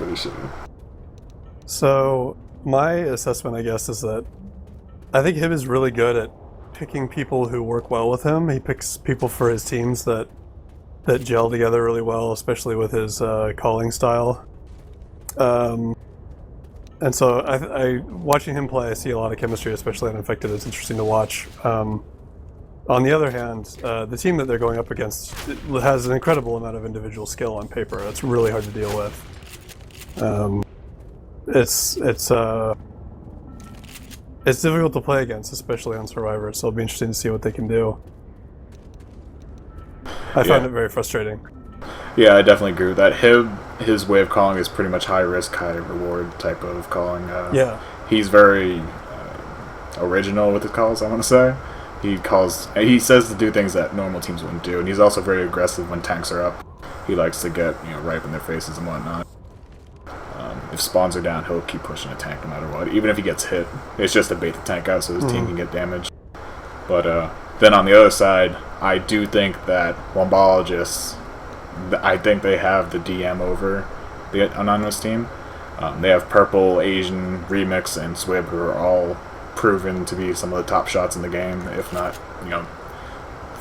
pretty shitty. So my assessment, I guess, is that I think Hib is really good at picking people who work well with him. He picks people for his teams that gel together really well, especially with his calling style. And so I watching him play, I see a lot of chemistry, especially on Infected. It's interesting to watch. On the other hand, the team that they're going up against has an incredible amount of individual skill on paper. It's really hard to deal with. It's difficult to play against, especially on Survivor. So it'll be interesting to see what they can do. I found it very frustrating. Yeah, I definitely agree with that. His way of calling is pretty much high risk, high reward type of calling. He's very original with his calls, I want to say. He says to do things that normal teams wouldn't do, and he's also very aggressive when tanks are up. He likes to get right up in their faces and whatnot. If spawns are down, he'll keep pushing a tank no matter what. Even if he gets hit, it's just to bait the tank out so his team can get damaged. But then on the other side, I do think that Wumbologists, I think they have the DM over the Anonymous team. They have Purple, Asian, Remix, and Swib, who are all proven to be some of the top shots in the game, if not,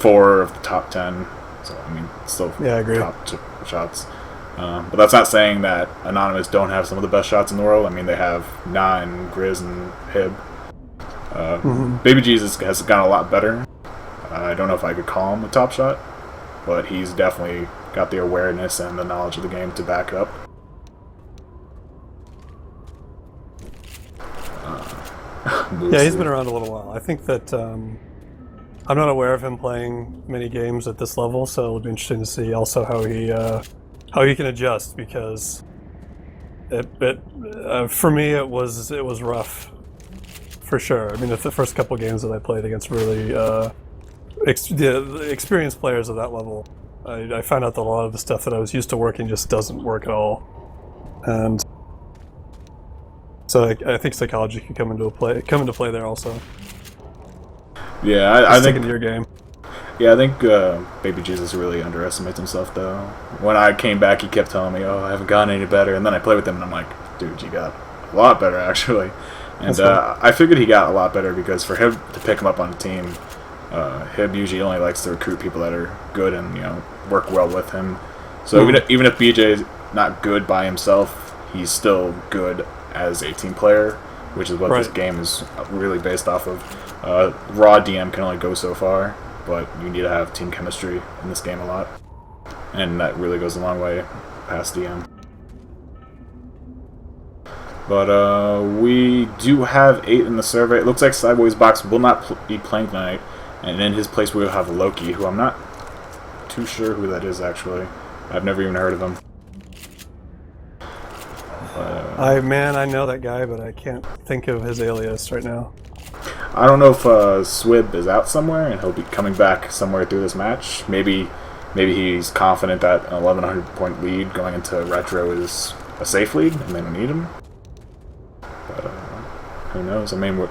4 of the top 10. So, I mean, still I agree. Top shots. But that's not saying that Anonymous don't have some of the best shots in the world. I mean, they have Nine, Grizz, and Hib. Baby Jesus has gotten a lot better. I don't know if I could call him a top shot, but he's definitely got the awareness and the knowledge of the game to back it up. Yeah, he's been around a little while. I think that I'm not aware of him playing many games at this level, so it'll be interesting to see also how he can adjust, because for me it was rough for sure. I mean, the first couple games that I played against really the experienced players of that level, I found out that a lot of the stuff that I was used to working just doesn't work at all, and so I think psychology can come into play there also. Yeah, I think into your game. Yeah, I think Baby Jesus really underestimates himself, though. When I came back, he kept telling me, "Oh, I haven't gotten any better," and then I played with him, and I'm like, "Dude, you got a lot better, actually." And I figured he got a lot better because for him to pick him up on the team, Hib usually only likes to recruit people that are good and work well with him. So even if BJ is not good by himself, he's still good as a team player, which is what this game is really based off of. Raw DM can only go so far, but you need to have team chemistry in this game a lot, and that really goes a long way past DM. But we do have 8 in the survey. It looks like Sideways Box will not be playing tonight, and in his place we will have Loki, who I'm not too sure who that is actually. I've never even heard of him. I know that guy, but I can't think of his alias right now. I don't know if Swib is out somewhere and he'll be coming back somewhere through this match. Maybe he's confident that an 1,100 point lead going into Retro is a safe lead and they don't need him. But who knows? I mean,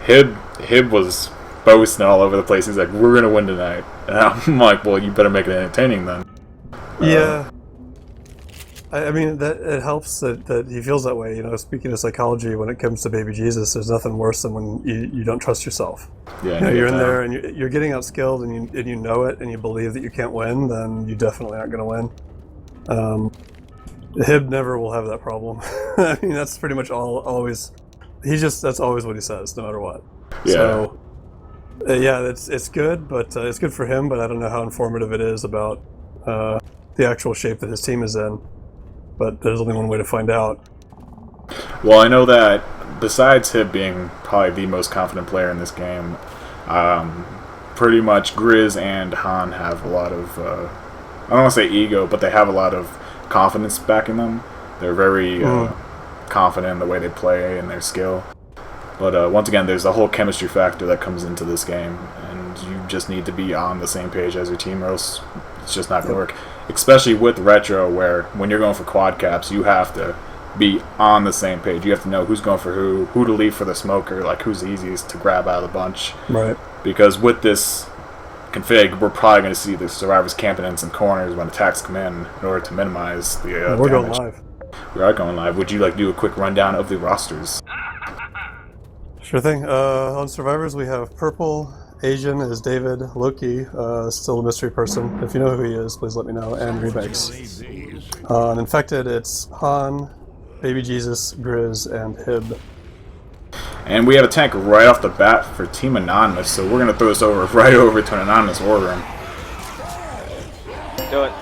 Hib was boasting all over the place. He's like, "We're gonna win tonight," and I'm like, "Well, you better make it entertaining then." Yeah. I mean, that it helps that he feels that way. Speaking of psychology, when it comes to Baby Jesus, there's nothing worse than when you don't trust yourself. Yeah, you're in there and you're getting outskilled and you know it and you believe that you can't win, then you definitely aren't going to win. Hib never will have that problem. I mean, that's pretty much always. That's always what he says, no matter what. Yeah. So, it's good, but it's good for him. But I don't know how informative it is about the actual shape that his team is in. But there's only one way to find out. Well, I know that besides him being probably the most confident player in this game, pretty much Grizz and Han have a lot of, I don't want to say ego, but they have a lot of confidence backing them. They're very confident in the way they play and their skill. But once again, there's a whole chemistry factor that comes into this game, and you just need to be on the same page as your team, or else it's just not going to work. Especially with Retro, where when you're going for quad caps, you have to be on the same page. You have to know who's going for who to leave for the smoker, like who's the easiest to grab out of the bunch. Right. Because with this config, we're probably going to see the survivors camping in some corners when attacks come in order to minimize the we're damage. going live. We are going live. Would you like to do a quick rundown of the rosters? Sure thing. On Survivors, we have Purple. Asian is David. Loki, still a mystery person. If you know who he is, please let me know. And Remix. On Infected, it's Han, Baby Jesus, Grizz, and Hib. And we have a tank right off the bat for Team Anonymous, so we're going to throw this right over to an Anonymous war room. Do it.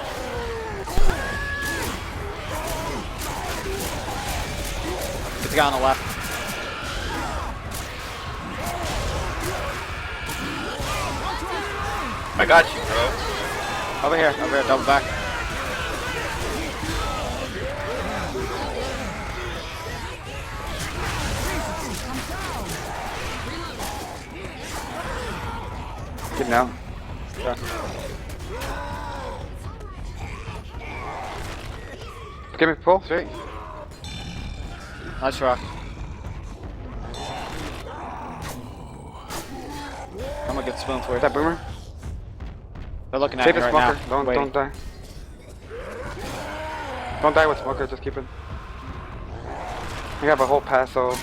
Get the guy on the left. I got you, bro. Over here, double back. Get now. Sure. Give me pull, straight. Nice rock. I'm gonna get spoon for you. Is that Boomer? They're looking at Save me the right smoker. now. Don't die. Don't die with smoker, just keep it. We have a whole pass, so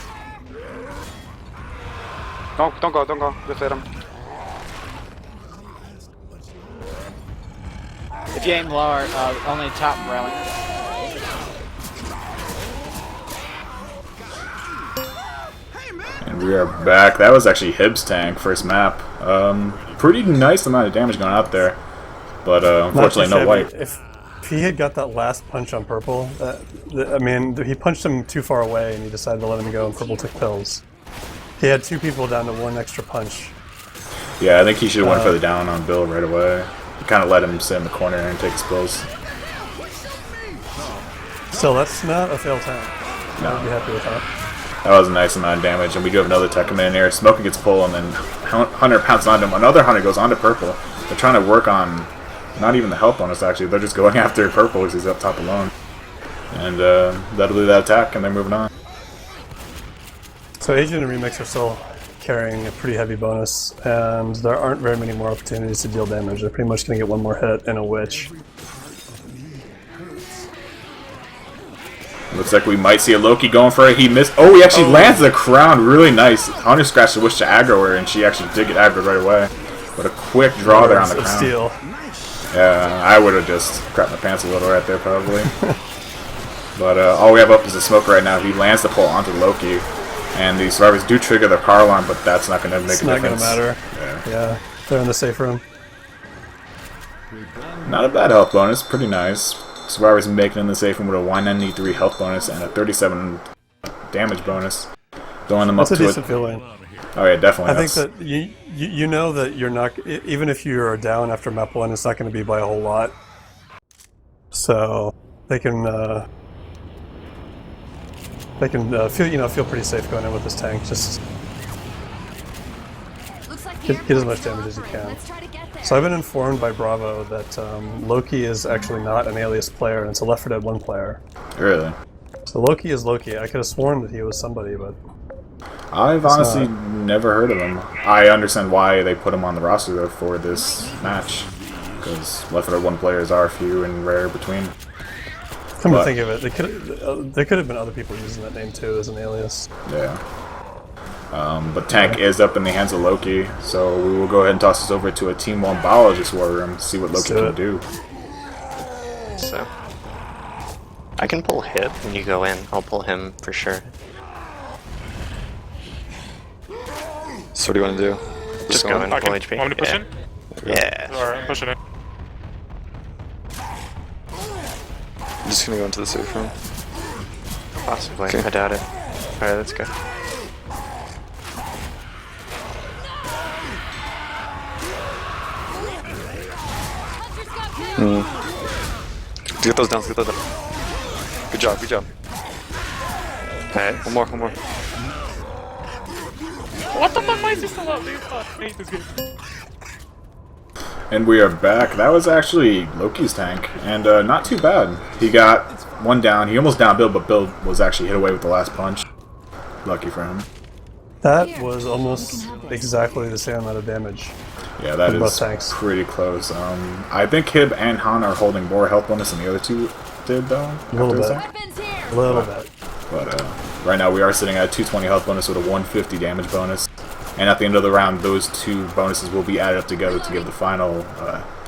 don't go. Just hit him. If you aim lower, only top railing. And we are back. That was actually Hib's tank, first map. Pretty nice amount of damage going out there, but unfortunately no white. If he had got that last punch on Purple, I mean, he punched him too far away and he decided to let him go, and Purple took pills. He had 2 people down to 1 extra punch. Yeah, I think he should have went for the down on Bill right away. He kind of let him sit in the corner and take his pills. So that's not a fail tank. No. I would be happy with that. That was a nice amount of damage, and we do have another tech coming in here. Smoker gets pulled, and then Hunter pounces onto him. Another Hunter goes onto Purple. They're trying to work on not even the health bonus, actually. They're just going after Purple because he's up top alone. And that'll do that attack, and they're moving on. So Asian and Remix are still carrying a pretty heavy bonus, and there aren't very many more opportunities to deal damage. They're pretty much going to get 1 more hit and a witch. Looks like we might see a Loki going for it. He missed. Oh, he actually lands the crown. Really nice. Hunter scratched the wish to aggro her, and she actually did get aggroed right away. But a quick draw there on the crown. Steal. Yeah, I would have just crapped my pants a little right there, probably. But all we have up is a smoker right now. He lands the pull onto Loki, and the survivors do trigger their power alarm, but that's not going to make a difference. It's not going to matter. Yeah, they're in the safe room. Not a bad health bonus. Pretty nice. Survivors making in the safe room with a 193 health bonus and a 37 damage bonus. Throwing them up to a decent feeling. Oh yeah, definitely. I think that you know that you're not, even if you are down after map 1, it's not going to be by a whole lot. So they can feel pretty safe going in with this tank. Just get as much damage as you can. So I've been informed by Bravo that Loki is actually not an alias player, and it's a Left 4 Dead 1 player. Really? So Loki is Loki. I could have sworn that he was somebody, but I've honestly never heard of him. I understand why they put him on the roster though for this match, because Left 4 Dead 1 players are few and rare between. Come to think of it, there could have been other people using that name too as an alias. Yeah. But tank is up in the hands of Loki, so we will go ahead and toss this over to a Team Wumbologists war room, see what Loki can do. So, I can pull Hib when you go in. I'll pull him for sure. So what do you want to do? Just go in, full HP. Want me to push in? Yeah. Alright, I'm pushing in. I'm just gonna go into the safe room. Possibly. I doubt it. Alright, let's go. Get those down, get those down. Good job. Alright. One more. What the fuck? Why is he still up, dude? Fuck, I hate this game. And we are back. That was actually Loki's tank, and not too bad. He got 1 down. He almost downed Bill, but Bill was actually hit away with the last punch. Lucky for him. That was almost exactly the same amount of damage. Yeah, that both is tanks. pretty close. I think Hib and Han are holding more health bonus than the other 2 did, though. A little bit. A little bit. But right now we are sitting at a 220 health bonus with a 150 damage bonus. And at the end of the round, those two bonuses will be added up together to give the final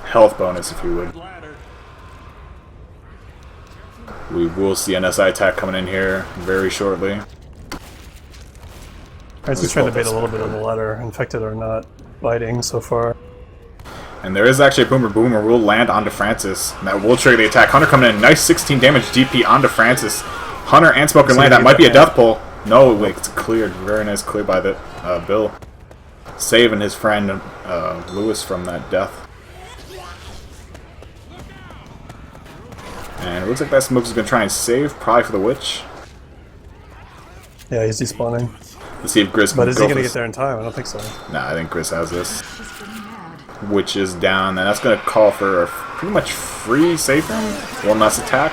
health bonus, if you would. We will see an SI attack coming in here very shortly. I was just trying to bait a little bit of the ladder, infected or not biting so far. And there is actually a Boomer will land onto Francis. And that will trigger the attack. Hunter coming in, nice 16 damage DP onto Francis. Hunter and Smoker land, that might be a death pull. No, wait, it's cleared. Very nice clear by the Bill. Saving his friend Lewis from that death. And it looks like that Smoker's going to try and save, probably for the Witch. Yeah, he's despawning. Let's see if Grizz can But is he go going to for get there in time? I don't think so. Nah, I think Grizz has this. Witch is down, and that's going to call for a pretty much free save room. One last attack.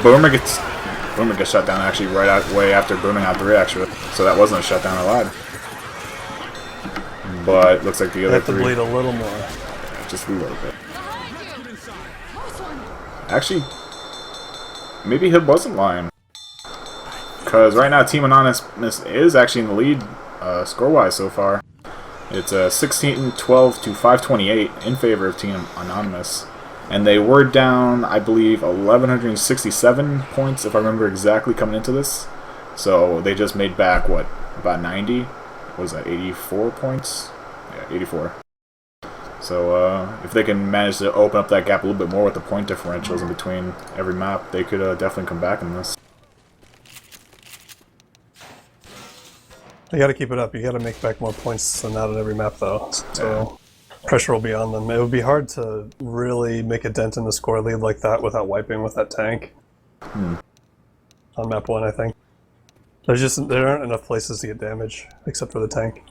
Boomer gets shut down actually way after booming out 3 actually. So that wasn't a shutdown, I lied. But looks like the other have to 3 bleed a little more. just a little bit. Actually, maybe Hib wasn't lying. Because right now Team Anonymous is actually in the lead score-wise so far. It's 16-12 to 528 in favor of Team Anonymous. And they were down, I believe, 1,167 points, if I remember exactly, coming into this. So they just made back, what, about 90? What was that, 84 points? Yeah, 84. So if they can manage to open up that gap a little bit more with the point differentials in between every map, they could definitely come back in this. You got to keep it up. You got to make back more points than that on every map, though. So pressure will be on them. It would be hard to really make a dent in the score lead like that without wiping with that tank. On map 1, I think. There aren't enough places to get damage except for the tank.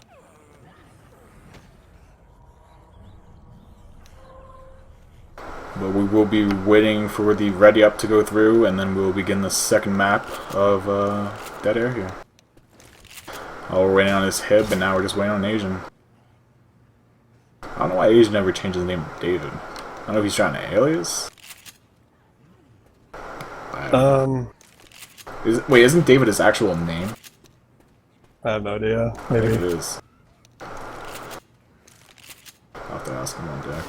But we will be waiting for the ready up to go through, and then we'll begin the second map of Dead Air here. Oh, we're waiting on his Hib, and now we're just waiting on Asian. I don't know why Asian never changes the name to David. I don't know if he's trying to alias. Wait, isn't David his actual name? I have no idea. I Maybe think it is. I'll have to ask him one day.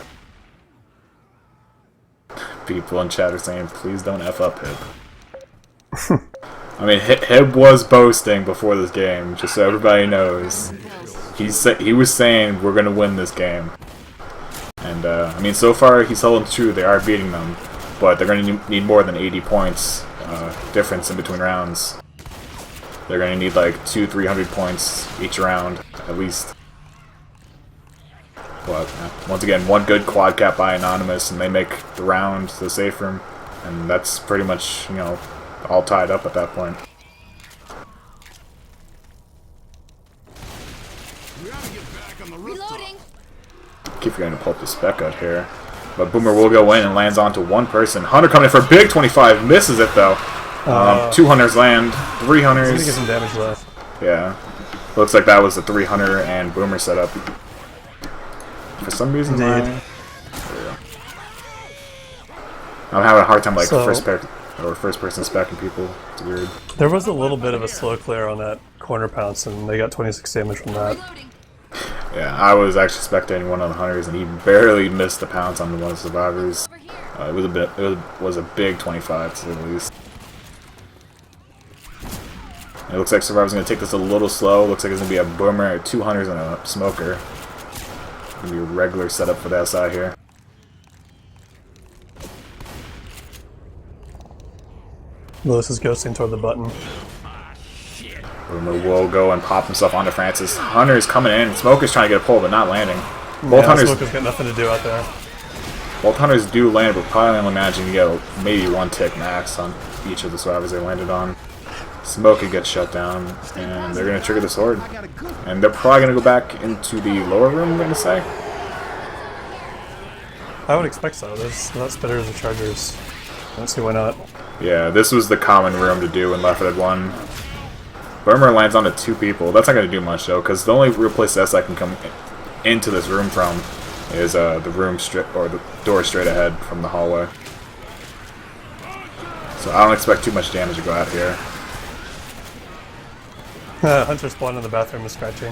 People in chat are saying, please don't F up Hib. I mean, Hib was boasting before this game, just so everybody knows. He was saying, we're going to win this game. And, I mean, so far he's holding true, they are beating them. But they're going to need more than 80 points difference in between rounds. They're going to need like 200-300 points each round, at least. But, once again, one good quad cap by Anonymous, and they make the round to the safe room. And that's pretty much, you know, all tied up at that point. Reloading. Keep forgetting to pull up the spec out here. But Boomer will go in and lands onto one person. Hunter coming in for a big 25, misses it though. 2 hunters land, 3 hunters. He's gonna get some damage left. Yeah. Looks like that was the 3 hunter and Boomer setup. For some reason, I'm having a hard time like first person specking people. It's weird. There was a little bit of a slow clear on that corner pounce, and they got 26 damage from that. Yeah, I was actually spectating one of the hunters, and he barely missed the pounce on one of the survivors. It was a big 25 to say the least. It looks like Survivor's going to take this a little slow. Looks like it's going to be a Boomer, 2 hunters, and a Smoker. Going to be a regular setup for the SI here. Lewis is ghosting toward the button. Boomer will go and pop himself onto Francis. Hunter's coming in. Smoker's trying to get a pull, but not landing. Both hunters. Smoker's got nothing to do out there. Both hunters do land, but probably only managing to get maybe 1 tick max on each of the survivors they landed on. Smoker gets shut down, and they're going to trigger the sword. And they're probably going to go back into the lower room, I'm going to say. I would expect so. There's not spitters or chargers. I don't see why not. Yeah, this was the common room to do in Left 4 Dead 1. Boomer lands onto 2 people. That's not going to do much, though, because the only real place S I can come into this room from is the room or the door straight ahead from the hallway. So I don't expect too much damage to go out here. Hunter spawned in the bathroom is scratching.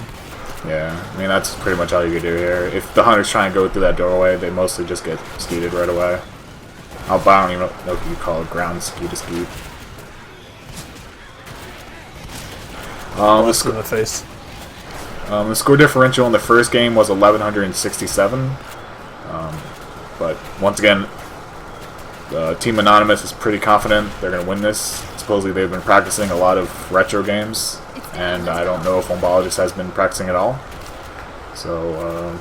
Yeah, I mean, that's pretty much all you can do here. If the hunters try and go through that doorway, they mostly just get skeeted right away. I don't even know if you call it ground skeet to skeet. In the face. The score differential in the first game was 1167. But once again, Team Anonymous is pretty confident they're going to win this. Supposedly they've been practicing a lot of retro games, and I don't know if Wumbologists has been practicing at all. So,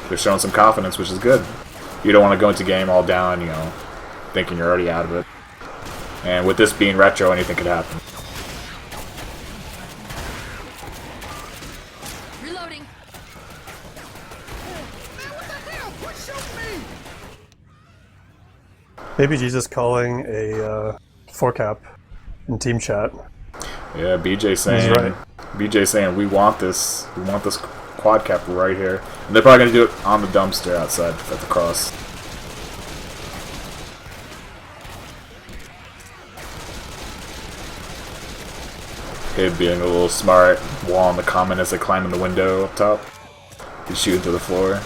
they're showing some confidence, which is good. You don't want to go into game all down, thinking you're already out of it. And with this being retro, anything could happen. Reloading. Maybe Jesus calling a 4-cap in team chat. Yeah, BJ saying, right. BJ saying, we want this quad cap right here. And they're probably going to do it on the dumpster outside at the cross. Hib being a little smart, wall in the comment as they climb in the window up top. He's shooting to the floor.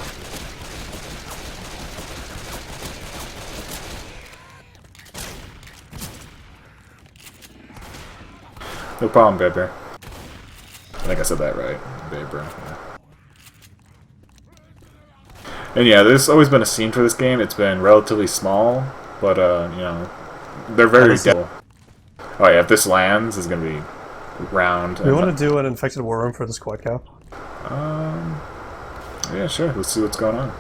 No problem, Baber. I think I said that right. Baber. Yeah. And yeah, there's always been a scene for this game. It's been relatively small, but, they're very dead. Oh yeah, if this lands, it's going to be round. Do you want to do an infected war room for this quad cap? Yeah, sure. Let's see what's going on.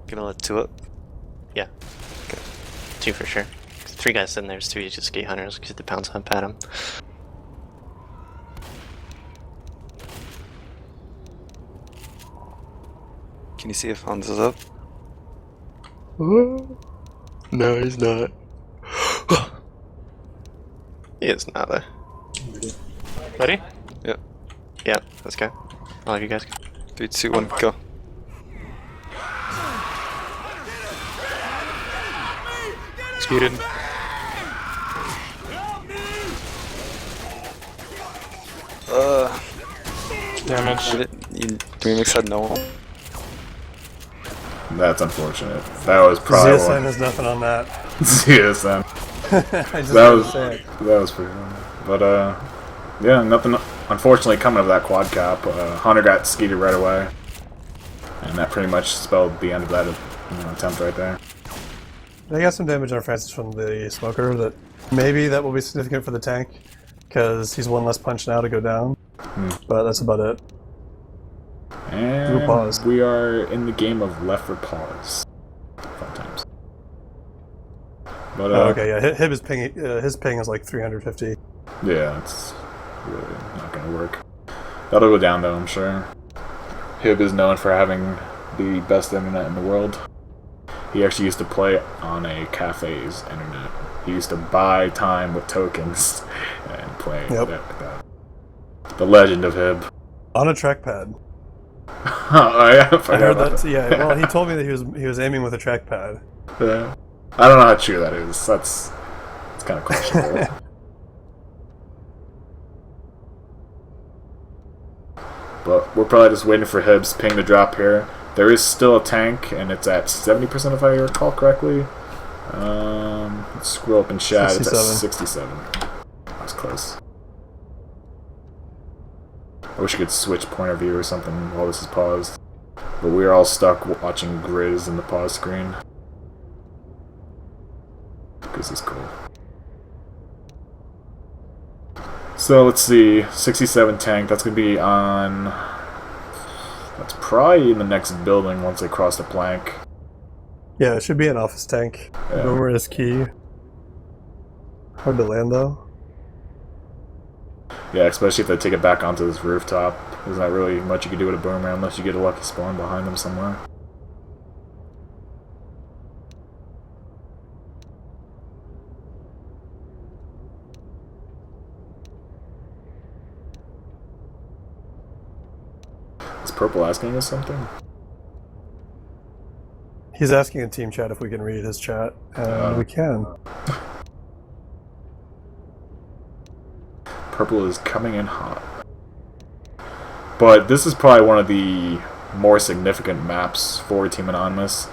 Gonna let 2 up? Yeah. Okay. 2 for sure. 3 guys in there's 2 just skate hunters because the pounds up at him. Can you see if Hans is up? No, he's not. He is not there. Ready? Yeah. Yeah, let's go. All of you guys go. 3, 2, 1, go. Skated. Damage. Remix had no. That's unfortunate. That was probably ZSN has nothing on that. ZSN. I just That was pretty fun. But, yeah, nothing, unfortunately, coming of that quad cap. Hunter got skeeted right away. And that pretty much spelled the end of that attempt right there. They got some damage on Francis from the smoker. That will be significant for the tank, because he's 1 less punch now to go down. But that's about it. And pause. we are in the game of left for pause. Fun times. But, okay, yeah, his ping is like 350. Yeah, it's really not going to work. That'll go down though, I'm sure. Hib is known for having the best internet in the world. He actually used to play on a cafe's internet. He used to buy time with tokens and play like that. The legend of Hib. On a trackpad. Oh yeah, I heard that. Yeah, well, he told me that he was aiming with a trackpad. Yeah. I don't know how true that is. It's kind of questionable. But we're probably just waiting for Hib's ping to drop here. There is still a tank, and it's at 70% if I recall correctly. Let's scroll up in chat. 67. It's at 67. That's close. I wish you could switch point of view or something while this is paused. But we're all stuck watching Grizz in the pause screen. This is cool. So let's see, 67 tank, that's going to be on... That's probably in the next building once they cross the plank. Yeah, it should be an office tank. Yeah. Boomer is key. Hard to land though. Yeah, especially if they take it back onto this rooftop. There's not really much you can do with a boomer unless you get a lucky spawn behind them somewhere. Is Purple asking us something? He's asking in team chat if we can read his chat, and we can. Purple is coming in hot. But this is probably one of the more significant maps for Team Anonymous.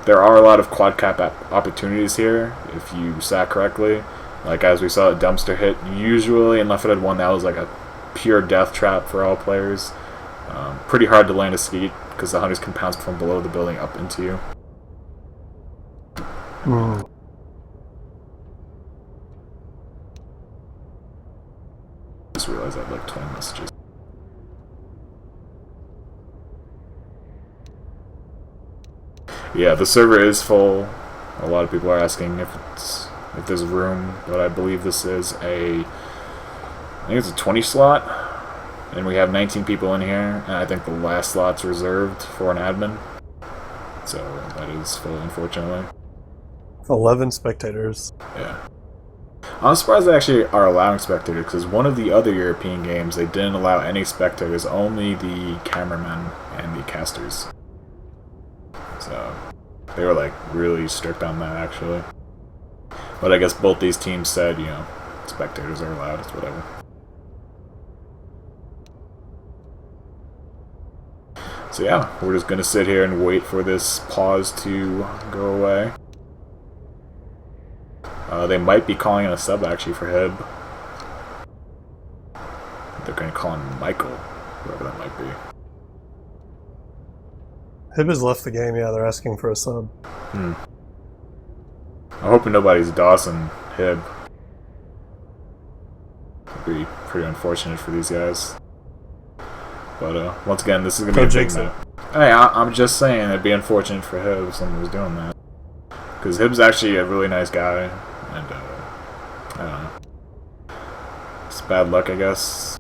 There are a lot of quad cap opportunities here if you sat correctly. Like as we saw at Dumpster Hit, usually in Left 4 Dead 1 that was like a pure death trap for all players. Pretty hard to land a skeet because the hunters can pounce from below the building up into you. Just realized I had like 20 messages. Yeah, the server is full. A lot of people are asking if there's room, but I believe this is I think it's a 20 slot, and we have 19 people in here, and I think the last slot's reserved for an admin. So that is full, unfortunately. 11 spectators. Yeah. I'm surprised they actually are allowing spectators, because one of the other European games, they didn't allow any spectators, only the cameramen and the casters. So they were like really strict on that, actually. But I guess both these teams said, you know, spectators are allowed, it's whatever. So yeah, we're just gonna sit here and wait for this pause to go away. They might be calling in a sub actually for Hib. They're gonna call him Michael, whoever that might be. Hib has left the game, yeah, they're asking for a sub. I'm hoping nobody's Dawson Hib. It'd be pretty unfortunate for these guys. But once again, this is gonna be a big map. Hey, I'm just saying it'd be unfortunate for Hib if someone was doing that. Because Hib's actually a really nice guy, and I don't know. It's bad luck, I guess.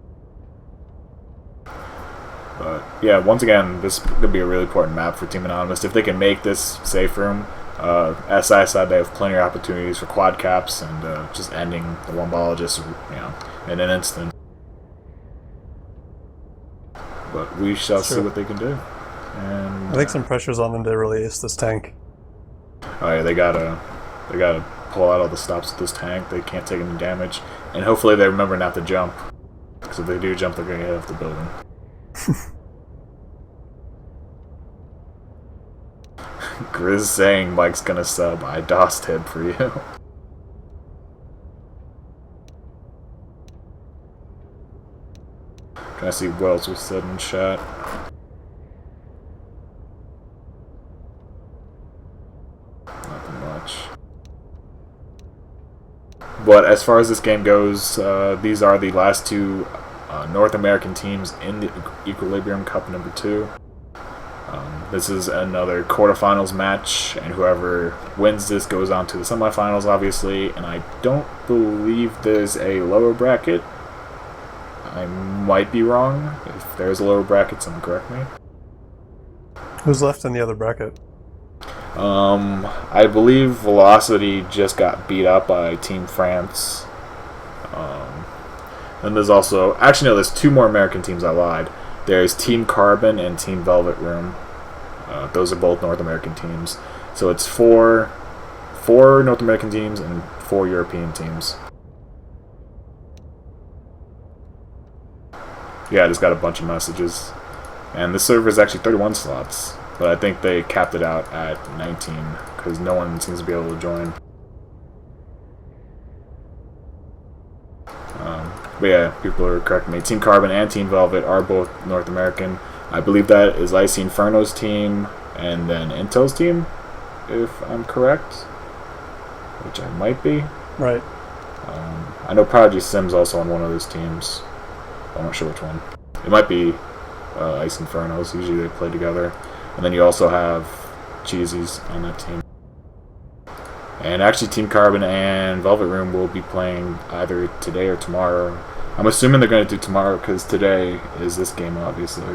But yeah, once again, this could be a really important map for Team Anonymous. If they can make this safe room, SI side, they have plenty of opportunities for quad caps and just ending the Wumbologists, you know, in an instant. But we shall see what they can do. And I think some pressure's on them to really ace this tank. Oh yeah, they gotta pull out all the stops with this tank. They can't take any damage, and hopefully they remember not to jump. Because if they do jump, they're gonna get off the building. Grizz saying Mike's gonna sub. I DOSed him for you. Trying to see what else was said in chat. Nothing much. But as far as this game goes, these are the last two North American teams in the Equilibrium Cup number 2. This is another quarterfinals match, and whoever wins this goes on to the semifinals, obviously. And I don't believe there's a lower bracket. I might be wrong. If there's a lower bracket, someone correct me. Who's left in the other bracket? I believe Velocity just got beat up by Team France. And there's also... Actually, no, there's 2 more American teams. I lied. There's Team Carbon and Team Velvet Room. Those are both North American teams. So it's 4 North American teams and 4 European teams. Yeah, I just got a bunch of messages. And this server is actually 31 slots. But I think they capped it out at 19 because no one seems to be able to join. But yeah, people are correcting me. Team Carbon and Team Velvet are both North American. I believe that is Icy Inferno's team and then Intel's team, if I'm correct. Which I might be. Right. I know Prodigy Sim's also on one of those teams. I'm not sure which one. It might be Ice Inferno's. Usually they play together. And then you also have Cheesy's on that team. And actually Team Carbon and Velvet Room will be playing either today or tomorrow. I'm assuming they're going to do tomorrow because today is this game, obviously.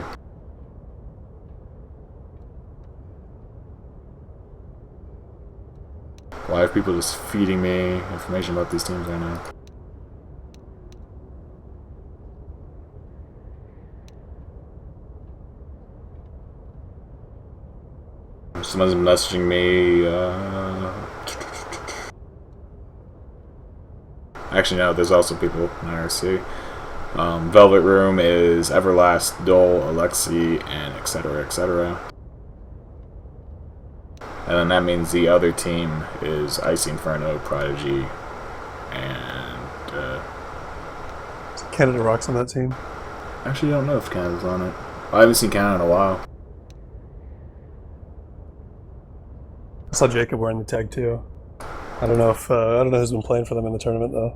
Why have people just feeding me information about these teams right now? Someone's messaging me. Actually, no, there's also people in IRC. Velvet Room is Everlast, Dole, Alexi, and etc. etc. And then that means the other team is Icy Inferno, Prodigy, and Canada Rocks on that team. Actually, I don't know if Canada's on it. I haven't seen Canada in a while. I saw Jacob wearing the tag too. I don't know if I don't know who's been playing for them in the tournament though.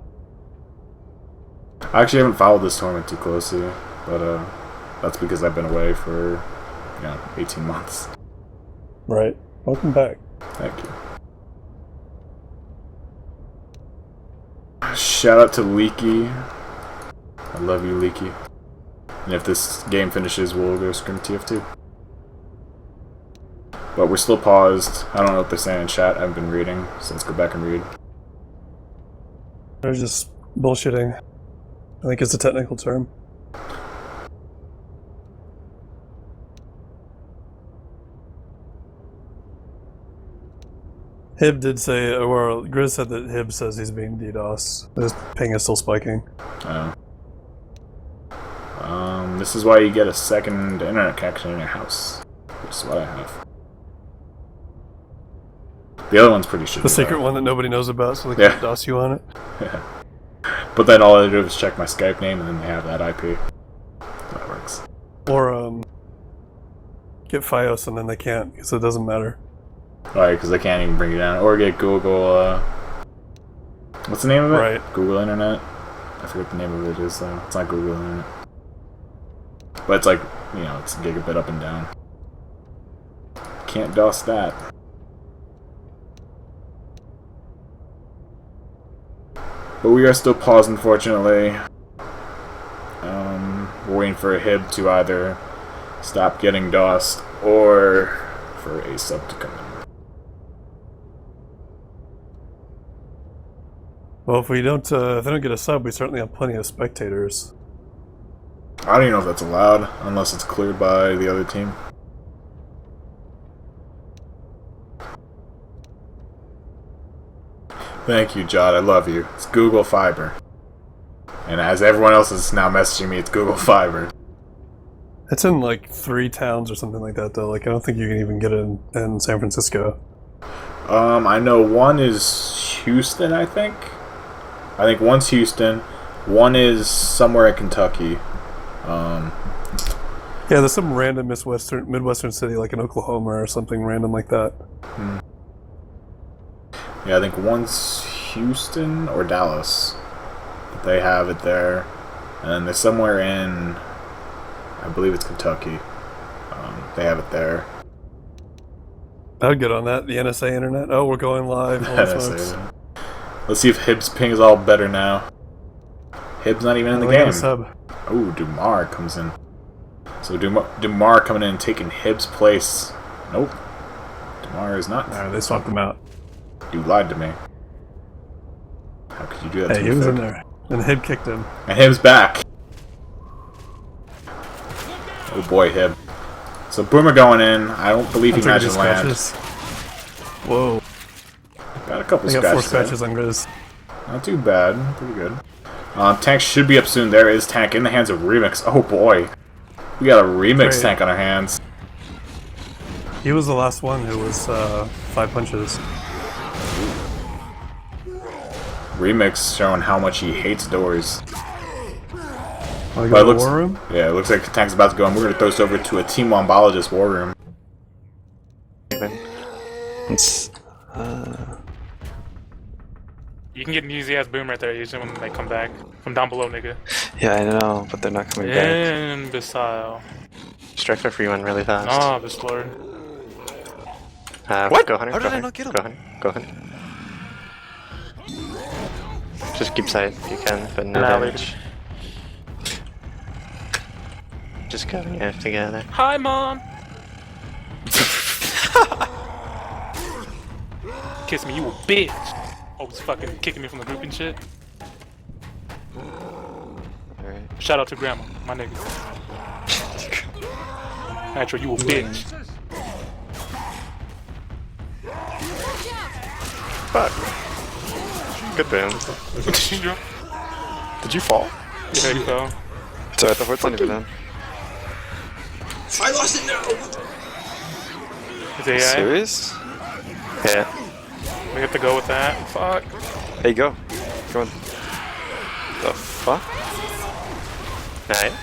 I actually haven't followed this tournament too closely, but that's because I've been away for 18 months. Right. Welcome back. Thank you. Shout out to Leaky. I love you, Leaky. And if this game finishes, we'll go scrim TF2. But we're still paused. I don't know what they're saying in chat. I haven't been reading, so let's go back and read. They're just bullshitting. I think it's a technical term. Hib did say, or Grizz said that Hib says he's being DDoS. His ping is still spiking. This is why you get a second internet connection in your house. Which is what I have. The other one's pretty shitty. The secret one that nobody knows about, so they can DOS you on it. Yeah. But then all I do is check my Skype name, and then they have that IP. That works. Or get Fios, and then they can't, because it doesn't matter. Right, because they can't even bring it down. Or get Google. What's the name of it? Right. Google Internet. I forget the name of it is though. It's not Google Internet. But it's like, it's a gigabit up and down. Can't DOS that. But we are still paused, unfortunately. We're waiting for a Hib to either stop getting DOSed or for a sub to come in. Well, if they don't get a sub, we certainly have plenty of spectators. I don't even know if that's allowed, unless it's cleared by the other team. Thank you, Jod. I love you. It's Google Fiber. And as everyone else is now messaging me, it's Google Fiber. It's in like 3 towns or something like that, though. Like, I don't think you can even get it in San Francisco. I know one is Houston, I think. I think one's Houston. One is somewhere in Kentucky. Yeah, there's some random Midwestern city, like in Oklahoma or something random like that. Yeah, I think one's Houston or Dallas. But they have it there. And then there's somewhere in, I believe it's Kentucky. They have it there. I would get on that. The NSA internet. Oh, we're going live. NSA. Let's see if Hib's ping is all better now. Hib's not even in the game. Oh, Dumar comes in. So Dumar coming in and taking Hib's place. Nope. Dumar is not. Alright, they swapped him out. You lied to me. How could you do that to me? He was in there. And Hib kicked him. And Hib's back. Oh boy, Hib. So Boomer going in. I don't believe he managed to land. Whoa. Got a couple I scratches. got 4 scratches on Grizz. Not too bad. Pretty good. Tank should be up soon. There is Tank in the hands of Remix. Oh boy. We got a Remix Tank on our hands. He was the last one who was 5 punches. Remix showing how much he hates doors. Wanna go to the war room? Yeah, it looks like Tank's about to go, and we're going to throw this over to a Team Wumbologist war room. It's, You can get an easy ass boom right there, usually when they come back. From down below, nigga. yeah, I know, but they're not coming back. Imbecile. Strike for free one really fast. Oh, this lord. What? Go Hunter, How go did I Hunter, not get him? Go Hunter, go Hunter. Just keep sight if you can, but no damage. Just go, you have to get there. Hi, Mom! Kiss me, you a bitch! Always fucking kicking me from the group and shit. Alright. Shout out to Grandma, my nigga. Natural, you a bitch. Fuck. Good boom. Did you fall? Yeah, you fell. Sorry, the hort's not even down. I lost it now! Is AI? Serious? Yeah. We have to go with that. Fuck. Hey, go. Go on. The fuck? Nice.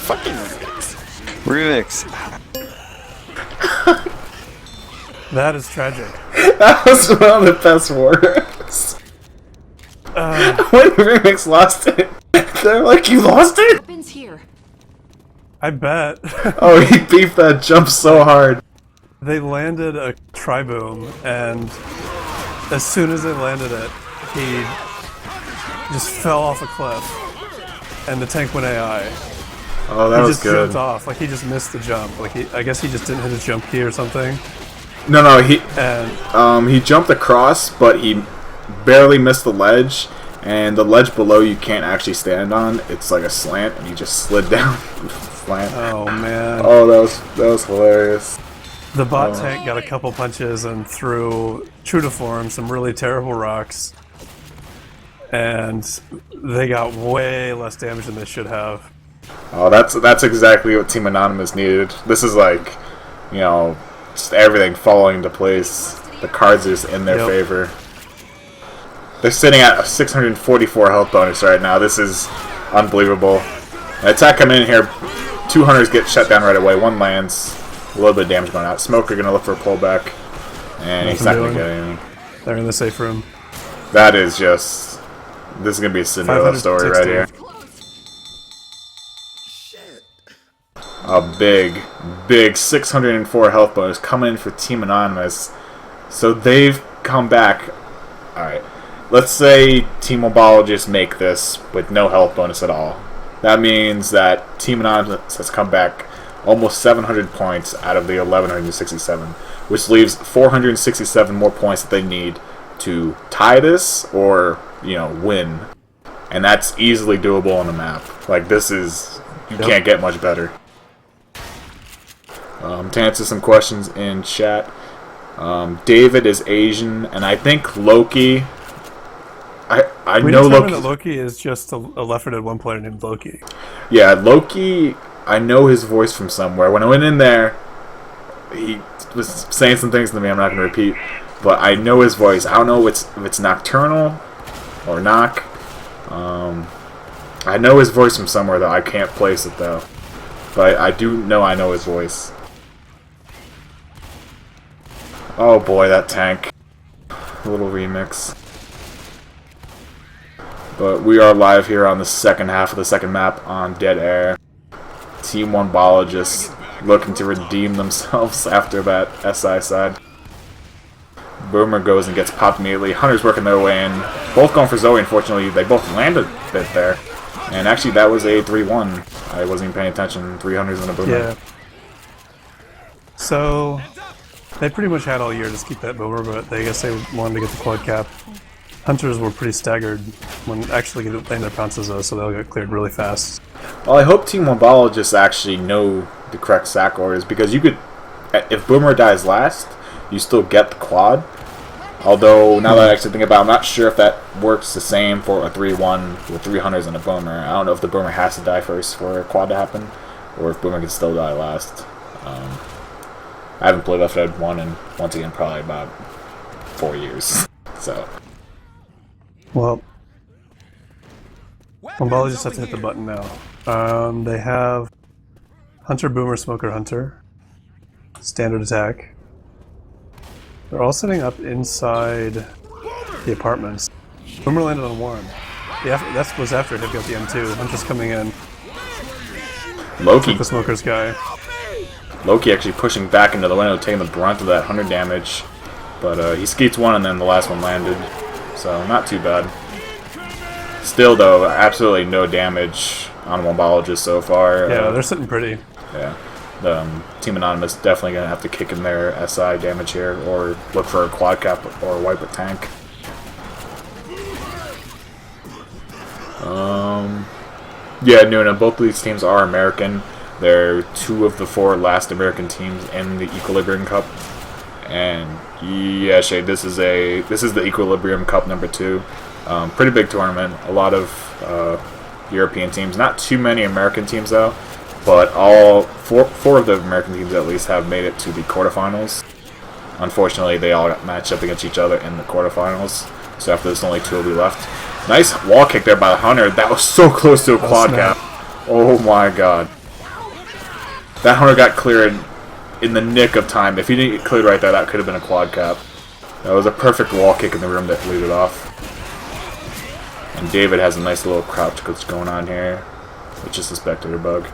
Fucking remix. That is tragic. That was one of the best words. When Remix lost it, they're like, "You lost it?" Happens here. I bet. Oh, he beefed that jump so hard. They landed a tri-boom, and as soon as they landed it, he just fell off a cliff, and the tank went AI. Oh, that He was just good. jumped off, like he just missed the jump. Like I guess he just didn't hit his jump key or something. No, And he jumped across, but he barely missed the ledge, and the ledge below you can't actually stand on. It's like a slant, and he just slid down. Slant. oh man, Oh, that was hilarious. the bot tank got a couple punches and threw, true to form, some really terrible rocks, and they got way less damage than they should have. Oh, that's exactly what Team Anonymous needed. This is like, you know, just everything falling into place. The cards are just in their Yep. favor. They're sitting at a 644 health bonus right now. This is unbelievable. An attack coming in here. 2 hunters get shut down right away. One lands. A little bit of damage going out. Smoker gonna look for a pullback. And he's not Nothing gonna doing. get anything. They're in the safe room. That is just... This is gonna be a Cinderella 500 story ticks right to here. it. A big 604 health bonus coming in for Team Anonymous. So they've come back. Alright. Let's say Team Wumbologists make this with no health bonus at all. That means that Team Anonymous has come back almost 700 points out of the 1167, which leaves 467 more points that they need to tie this or, you know, win. And that's easily doable on the map. Like, this is... You can't get much better. To answer some questions in chat, David is Asian, and I think Loki... I We know determined Loki... that Loki is just a Left 4 Dead 1 player named Loki. Yeah, Loki, I know his voice from somewhere. When I went in there, he was saying some things to me I'm not going to repeat, but I know his voice. I don't know if it's Nocturnal or Knock. I know his voice from somewhere, though. I can't place it, though. But I do know I know his voice. Oh boy, that tank. A little remix. But we are live here on the second half of the second map on Dead Air. Team Wumbologists looking to redeem themselves after that SI side. Boomer goes and gets popped immediately. Hunter's working their way in. Both going for Zoe, unfortunately. They both landed a bit there. And actually, that was a 3-1. I wasn't even paying attention. 3 Hunters and a Boomer. Yeah. So, they pretty much had all year to keep that Boomer, but I guess they wanted to get the quad cap. Hunters were pretty staggered when actually getting their pounces, though, so they'll get cleared really fast. Well, I hope Team Wumbologists actually know the correct sack orders, because you could, if Boomer dies last, you still get the quad. Although, now that I actually think about it, I'm not sure if that works the same for a 3-1 with 3 Hunters and a Boomer. I don't know if the Boomer has to die first for a quad to happen, or if Boomer can still die last. I haven't played Left 4 Dead 1 in, once again, probably about 4 years. So... Well, Wumbologists just have to hit the button now. They have Hunter, Boomer, Smoker, Hunter. Standard attack. They're all sitting up inside the apartments. Boomer landed on 1. That was after he got the M2. Hunter's coming in. Loki. The Smoker's guy. Loki actually pushing back into the window, taking the brunt of that 100 damage. But he skeets 1 and then the last one landed. So, not too bad. Still, though, absolutely no damage on Wumbologists so far. Yeah, they're sitting pretty. Yeah. Team Anonymous definitely going to have to kick in their SI damage here, or look for a quad cap or wipe a tank. Yeah, Nuna, both of these teams are American. They're 2 of the 4 last American teams in the Equilibrium Cup. And yeah, Shade, this is the Equilibrium Cup number 2. Pretty big tournament. A lot of European teams. Not too many American teams though, but all four of the American teams at least have made it to the quarterfinals. Unfortunately, they all got matched up against each other in the quarterfinals. So after this, only 2 will be left. Nice wall kick there by the Hunter. That was so close to a quad cap. Oh my god. That Hunter got cleared in the nick of time. If he didn't get cleared right there, that could have been a quad cap. That was a perfect wall kick in the room that lead it off. And David has a nice little crouch going on here, which is a spectator bug.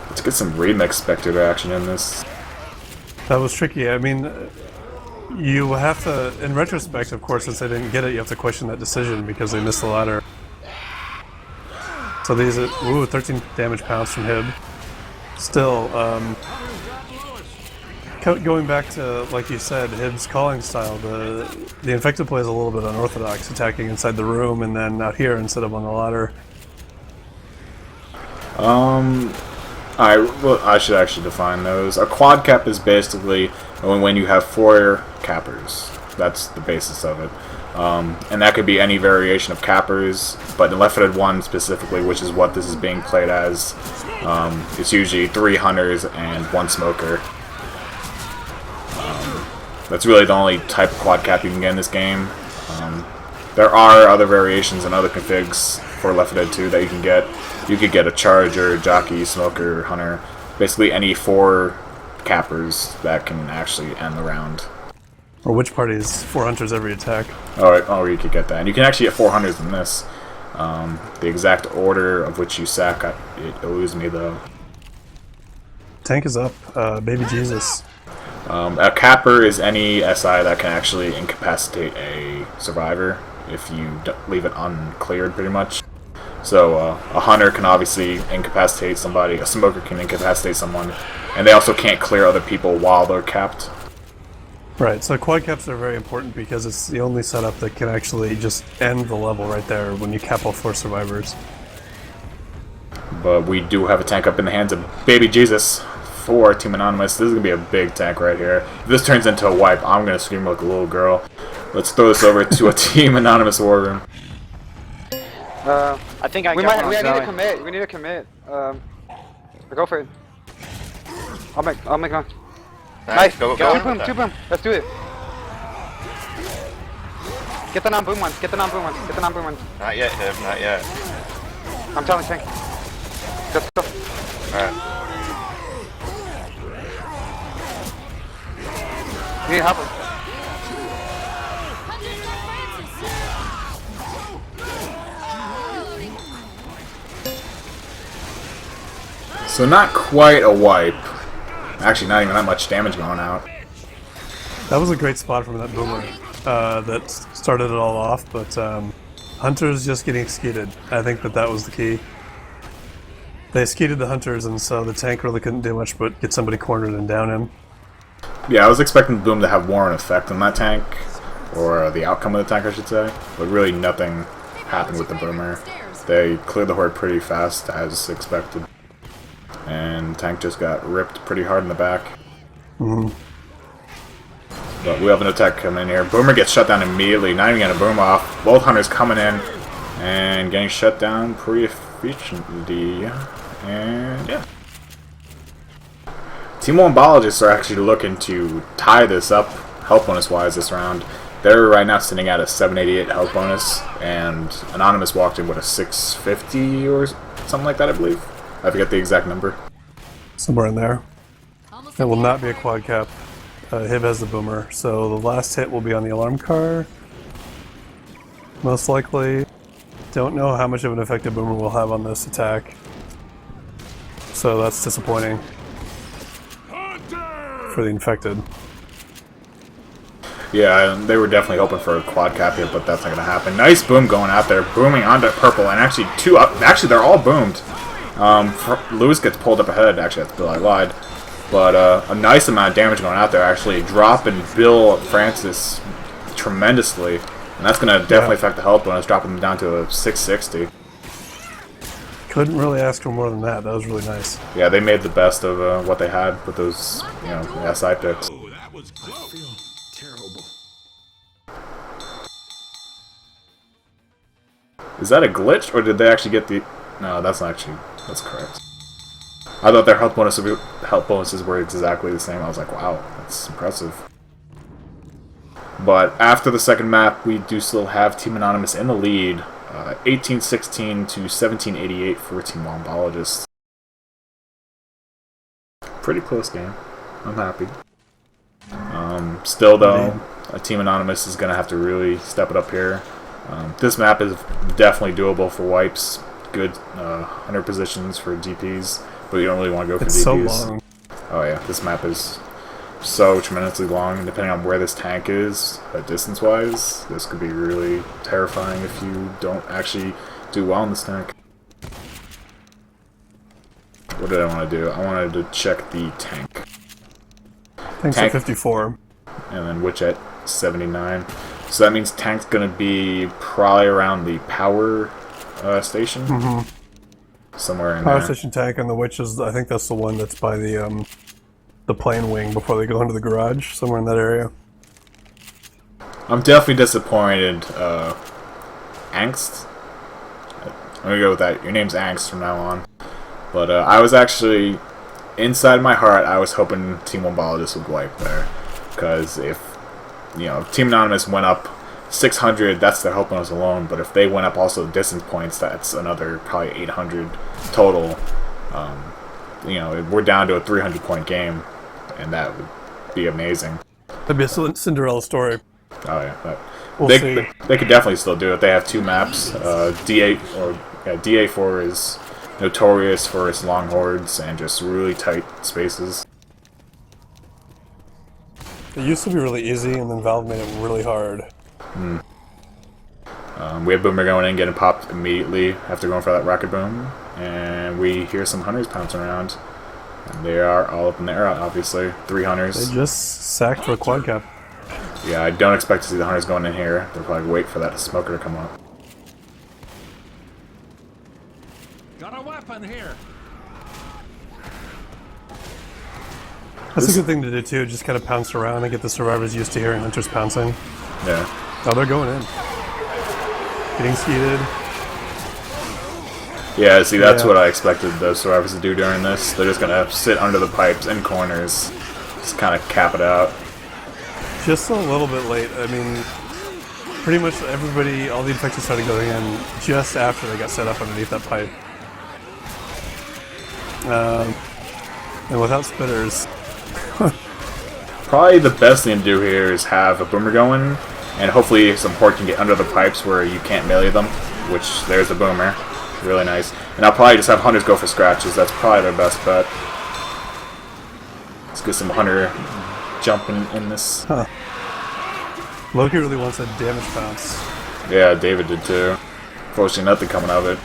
Let's get some remix spectator action in this. That was tricky. I mean, you have to, in retrospect, of course, since they didn't get it, you have to question that decision because they missed the ladder. So these are, 13 damage pounds from Hib. Still, going back to, like you said, Hib's calling style, the infected play is a little bit unorthodox, attacking inside the room and then out here instead of on the ladder. I should actually define those. A quad cap is basically when you have 4 cappers. That's the basis of it. And that could be any variation of cappers, but in Left 4 Dead 1 specifically, which is what this is being played as, it's usually 3 hunters and 1 smoker. That's really the only type of quad cap you can get in this game. There are other variations and other configs for Left 4 Dead 2 that you can get. You could get a charger, jockey, smoker, hunter, basically any 4 cappers that can actually end the round. Or which party is 4 hunters every attack? Oh, you could get that. And you can actually get 4 hunters in this. The exact order of which you sack, it eludes me though. Tank is up. Baby Jesus. A capper is any SI that can actually incapacitate a survivor if you leave it uncleared, pretty much. So a hunter can obviously incapacitate somebody, a smoker can incapacitate someone, and they also can't clear other people while they're capped. Right, so quad caps are very important because it's the only setup that can actually just end the level right there when you cap all 4 survivors. But we do have a tank up in the hands of Baby Jesus for Team Anonymous. This is going to be a big tank right here. If this turns into a wipe, I'm going to scream like a little girl. Let's throw this over to a Team Anonymous war room. I think I we got need one to commit. We need to commit. Go for it. I'll make one. Nice. Go. 2 boom. Let's do it. Get the non-boom ones. Get the non-boom ones. Not yet, Hib, not yet. I'm telling tank. Let's go. Alright. You need help. So not quite a wipe. Actually, not even that much damage going out. That was a great spot from that boomer that started it all off, but hunters just getting skeeted. I think that was the key. They skeeted the hunters, and so the tank really couldn't do much but get somebody cornered and down him. Yeah, I was expecting the boom to have more of an effect on that tank, or the outcome of the tank, I should say, but really nothing happened with the boomer. They cleared the horde pretty fast, as expected. And tank just got ripped pretty hard in the back. But we have an attack coming in here. Boomer gets shut down immediately, not even gonna boom off. Both hunters coming in and getting shut down pretty efficiently. And yeah. Team Wumbologists are actually looking to tie this up health bonus wise this round. They're right now sitting at a 788 health bonus, and Anonymous walked in with a 650 or something like that, I believe. I forget the exact number. Somewhere in there. It will not be a quad cap. Hib has the boomer, so the last hit will be on the alarm car. Most likely. Don't know how much of an effective boomer we'll have on this attack. So that's disappointing for the infected. Yeah, they were definitely hoping for a quad cap here, but that's not going to happen. Nice boom going out there, booming onto purple, and actually they're all boomed. Lewis gets pulled up ahead. Actually, that's Bill. I lied. But a nice amount of damage going out there. Actually, dropping Bill Francis tremendously, and that's going to definitely affect the health bonus, dropping them down to a 660. Couldn't really ask for more than that. That was really nice. Yeah, they made the best of what they had with those, SI picks. Oh, that was close. I feel terrible. Is that a glitch, or did they actually get the... No, that's correct. I thought their health bonuses were exactly the same. I was like, wow, that's impressive. But after the second map, we do still have Team Anonymous in the lead. 1816 to 1788 for Team Wumbologists. Pretty close game. I'm happy. Still though, Team Anonymous is going to have to really step it up here. This map is definitely doable for wipes. Good hunter positions for DPs, but you don't really want to go for DPs. It's so long. Oh yeah, this map is so tremendously long, and depending on where this tank is, distance-wise, this could be really terrifying if you don't actually do well in this tank. What did I want to do? I wanted to check the tank. Tank's at 54. And then witch at 79. So that means tank's going to be probably around the power station? Somewhere in there. Power station tank, and the witch is, I think that's the one that's by the plane wing before they go into the garage, somewhere in that area. I'm definitely disappointed. Angst? I'm gonna go with that. Your name's Angst from now on. But I was actually, inside my heart, I was hoping Team Wumbologists would wipe there. Because if Team Anonymous went up 600, that's their health bonus alone. But if they went up also distance points, that's another probably 800 total. We're down to a 300 point game, and that would be amazing. That'd be a Cinderella story. Oh yeah, They could definitely still do it. They have two maps. DA4 is notorious for its long hordes and just really tight spaces. It used to be really easy, and then Valve made it really hard. We have Boomer going in, getting popped immediately after going for that rocket boom, and we hear some hunters pouncing around. And they are all up in the air, obviously. 3 hunters. They just sacked for a quad cap. Yeah, I don't expect to see the hunters going in here. They'll probably wait for that smoker to come up. Got a weapon here. That's a good thing to do too, just kind of pounce around and get the survivors used to hearing hunters pouncing. Yeah. Oh, they're going in. Getting skeeted. Yeah, see, that's what I expected those survivors to do during this. They're just gonna sit under the pipes in corners, just kind of cap it out. Just a little bit late. I mean, pretty much everybody, all the infections started going in just after they got set up underneath that pipe. And without spitters. Probably the best thing to do here is have a boomer going, and hopefully some horde can get under the pipes where you can't melee them, which there's the boomer. Really nice. And I'll probably just have hunters go for scratches. That's probably their best bet. Let's get some hunter jumping in this. Huh. Loki really wants a damage bounce. Yeah, David did too. Fortunately, nothing coming of it.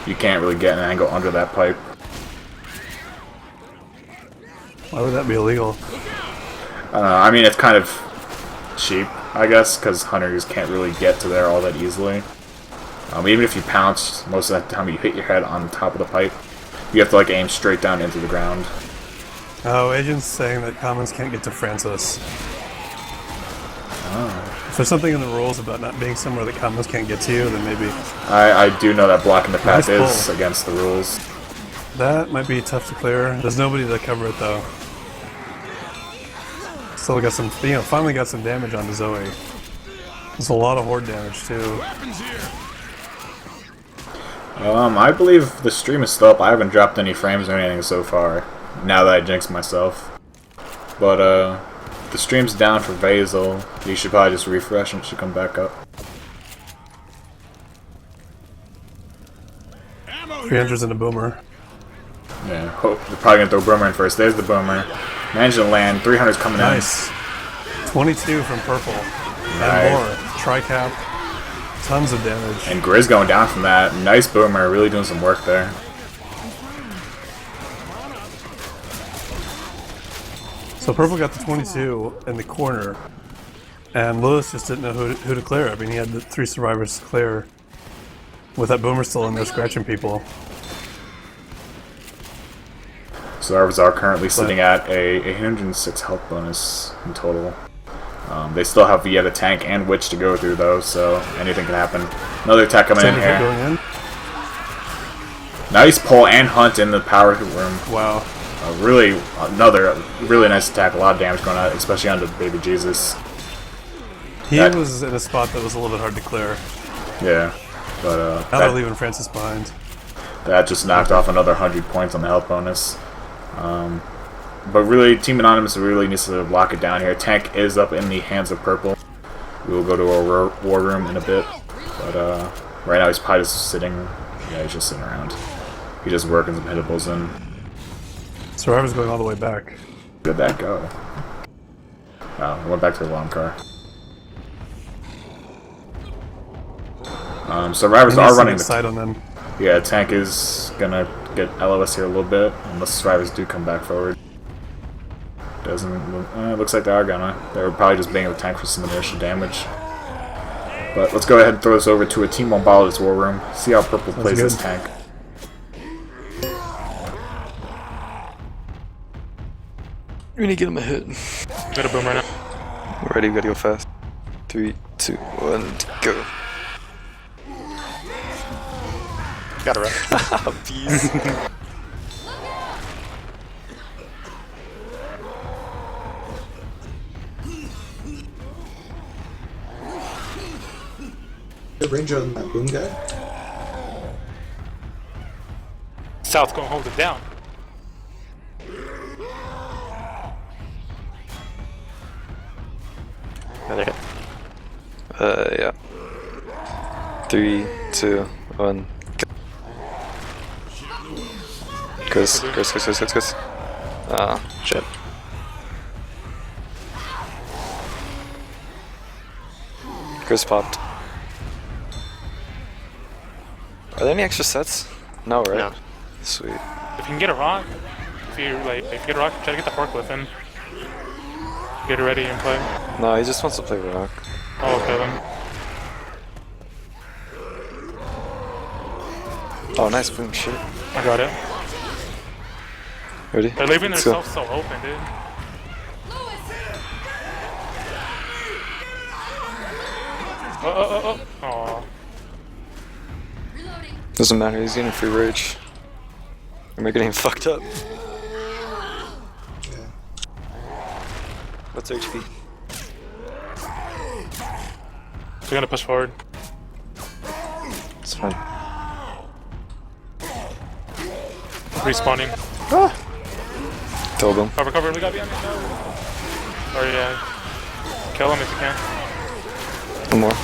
You can't really get an angle under that pipe. Why would that be illegal? I don't know. I mean, it's kind of cheap, I guess, because hunters can't really get to there all that easily. Even if you pounce, most of the time you hit your head on top of the pipe. You have to aim straight down into the ground. Oh, agent's saying that commons can't get to Francis. Oh. If there's something in the rules about not being somewhere that commons can't get to you, then maybe. I do know that blocking the path Nice is against the rules. That might be tough to clear. There's nobody to cover it though. Still got some, finally got some damage onto Zoe. There's a lot of horde damage too. I believe the stream is still up. I haven't dropped any frames or anything so far, now that I jinxed myself. But, the stream's down for Basil. You should probably just refresh and it should come back up. 300's in a boomer. Yeah, hope they're probably gonna throw Boomer in first. There's the Boomer. Managed to land. 300's coming in. Nice. 22 from purple. Nice. And more. Tri-cap. Tons of damage. And Grizz going down from that. Nice Boomer. Really doing some work there. So Purple got the 22 in the corner, and Lewis just didn't know who to clear. I mean, he had the 3 survivors to clear with that boomer still in there scratching people. Survivors are currently sitting at a 806 health bonus in total. They still have yet a tank and witch to go through though, so anything can happen. Another attack coming in here. Going in. Nice pull and hunt in the power room. Wow. Another really nice attack. A lot of damage going on, especially onto Baby Jesus. He was in a spot that was a little bit hard to clear. Yeah, but now they're leaving Francis behind. That just knocked off another 100 points on the health bonus. But really, Team Anonymous really needs to lock it down here. Tank is up in the hands of Purple. We will go to our war room in a bit. But right now he's probably just sitting. Yeah, he's just sitting around. He's just working some hitables in. Survivor's going all the way back. Where did that go? Oh, went back to the alarm car. Survivors are running the side on them. Yeah, tank is gonna get LOS here a little bit, unless survivors do come back forward. Looks like they are gonna. They were probably just being able to tank for some initial damage. But let's go ahead and throw this over to a Team Wumbologists war room. See how Purple plays this tank. We need to get him a hit. Got a boom right now. Ready, we gotta go fast. 3, 2, 1, go. Got it right. Beast. The ranger on that boom guy? South's gonna hold it down. Another hit. Yeah. 3, 2, 1, go. Goes. Ah, shit. Chris popped. Are there any extra sets? No, right? No. Sweet. If you can get a rock, if you get a rock, try to get the forklift in. Get it ready and play. No, he just wants to play rock. Oh, okay then. Oh, nice boom, shit. I got it. Ready? They're leaving Let's go. themselves so open, dude. Oh. Doesn't matter, he's getting free rage. And we're getting fucked up. What's HP? They're gonna push forward. It's fine. Respawning. Told him. Cover, we got behind me. No. Or yeah. Kill him if you can. One more.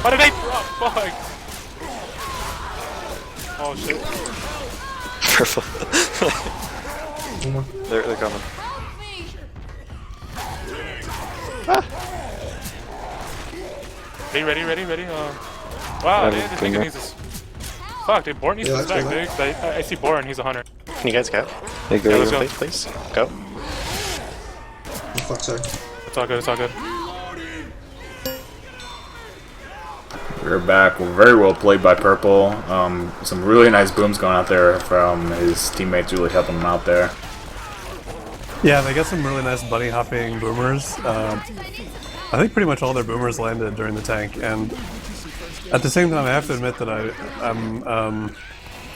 Why did they drop? Fuck! Oh shit. Purple. They're coming. Ready. Wow, dude, this nigga needs this. Fuck, dude, Born needs this back, dude. I see Born, he's a hunter. Can you guys go? Hey, go. Yeah, let's go. Please. Go. Oh, fuck, sorry. It's all good. We're back. We're very well played by Purple. Some really nice booms going out there from his teammates, really helping him out there. Yeah, they got some really nice bunny hopping boomers. I think pretty much all their boomers landed during the tank, and at the same time, I have to admit that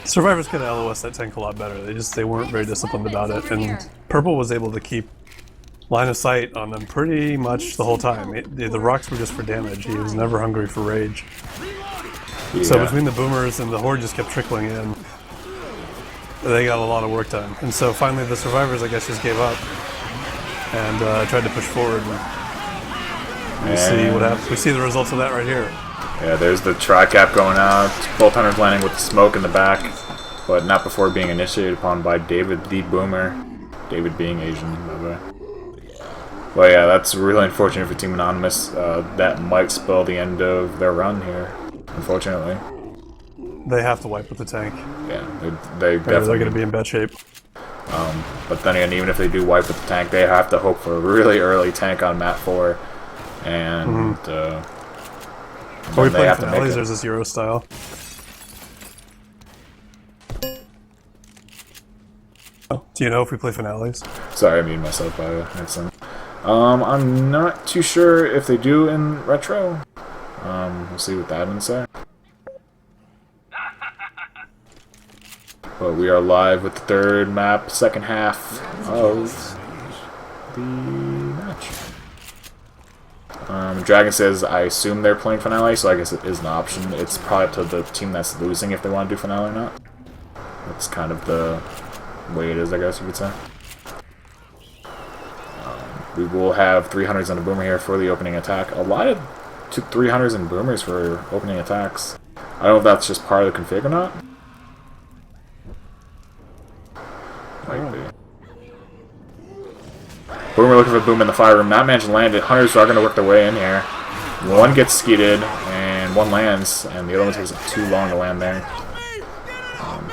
survivors could have LOS that tank a lot better. They weren't very disciplined about it, and Purple was able to keep line of sight on them pretty much the whole time. The rocks were just for damage. He was never hungry for rage. Yeah. So between the boomers and the horde just kept trickling in, they got a lot of work done. And so finally the survivors, I guess, just gave up and tried to push forward. And we see what happens. We see the results of that right here. Yeah, there's the tri-cap going out. Both hunters landing with the smoke in the back, but not before being initiated upon by David the Boomer. David being Asian, by the way. Well, yeah, that's really unfortunate for Team Anonymous. That might spell the end of their run here, unfortunately. They have to wipe with the tank. Yeah, they definitely... They're going to be in bad shape. But then again, even if they do wipe with the tank, they have to hope for a really early tank on map 4. And, Are we playing finales or is this Euro style? Oh, do you know if we play finales? Sorry, I muted myself by accident. I'm not too sure if they do in retro. We'll see what the admins say. But we are live with the third map, second half of the match. Dragon says, I assume they're playing finale, so I guess it is an option. It's probably up to the team that's losing if they want to do finale or not. That's kind of the way it is, I guess you could say. We will have 300s and a boomer here for the opening attack. A lot of 300s and boomers for opening attacks. I don't know if that's just part of the config or not. Might be. Boomer looking for boom in the fire room. Not managed to land it. Hunters are going to work their way in here. One gets skeeted, and one lands, and the other one takes too long to land there.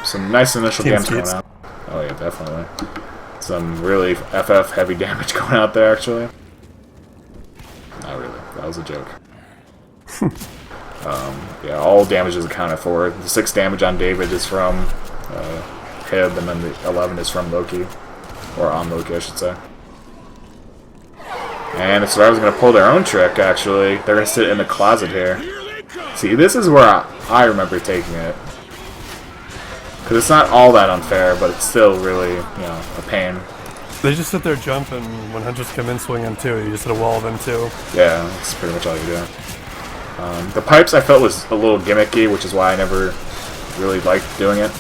Some nice initial damage going out. Oh yeah, definitely. Some really FF heavy damage going out there, actually. Not really. That was a joke. Yeah, all damage is accounted for. The 6 damage on David is from Hib, and then the 11 is from Loki. Or on Loki, I should say. And the survivor's going to pull their own trick, actually. They're going to sit in the closet here. See, this is where I remember taking it. Because it's not all that unfair, but it's still really, you know, a pain. They just sit there jumping when hunters come in swinging too. You just hit a wall of them too. Yeah, that's pretty much all you do. The pipes I felt was a little gimmicky, which is why I never really liked doing it.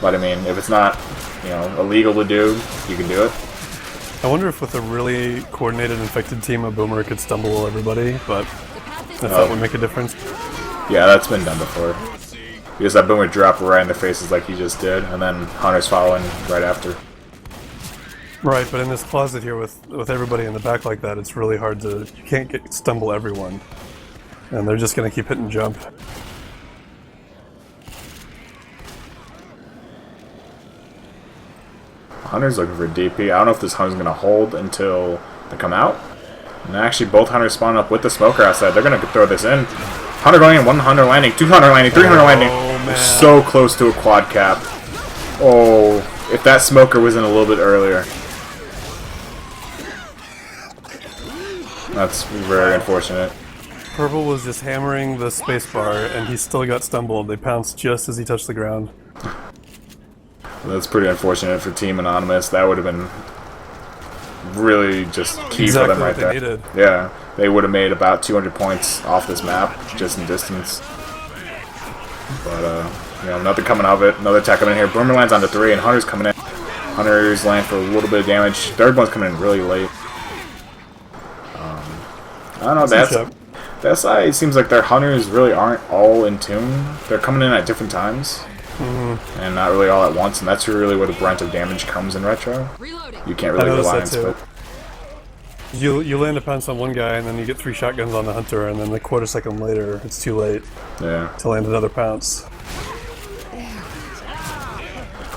But I mean, if it's not, you know, illegal to do, you can do it. I wonder if with a really coordinated infected team, a boomer could stumble everybody, but if that would make a difference. Yeah, that's been done before. Because that boomer dropped right in their faces like he just did, and then Hunter's following right after. Right, but in this closet here with everybody in the back like that, it's really hard to... You can't stumble everyone. And they're just going to keep hitting jump. Hunter's looking for DP. I don't know if this Hunter's going to hold until they come out. And actually, both Hunters spawn up with the smoker outside. They're going to throw this in. Hunter going in, 1 Hunter landing, 2 Hunter landing, 3 Hunter landing. They're so close to a quad cap. Oh, if that smoker was in a little bit earlier. That's very unfortunate. Purple was just hammering the spacebar, and he still got stumbled. They pounced just as he touched the ground. That's pretty unfortunate for Team Anonymous. That would have been really just key for them right there. Needed. Yeah, they would have made about 200 points off this map, just in distance. But, you know, nothing coming of it. Another attack coming in here. Boomer lands onto 3, and Hunter's coming in. Hunters land for a little bit of damage. Third one's coming in really late. I don't know, that side, it seems like their Hunters really aren't all in tune. They're coming in at different times. And not really all at once, and that's really where the brunt of damage comes in retro. You can't really rely on split. You land a pounce on one guy, and then you get 3 shotguns on the hunter, and then a quarter second later, it's too late to land another pounce.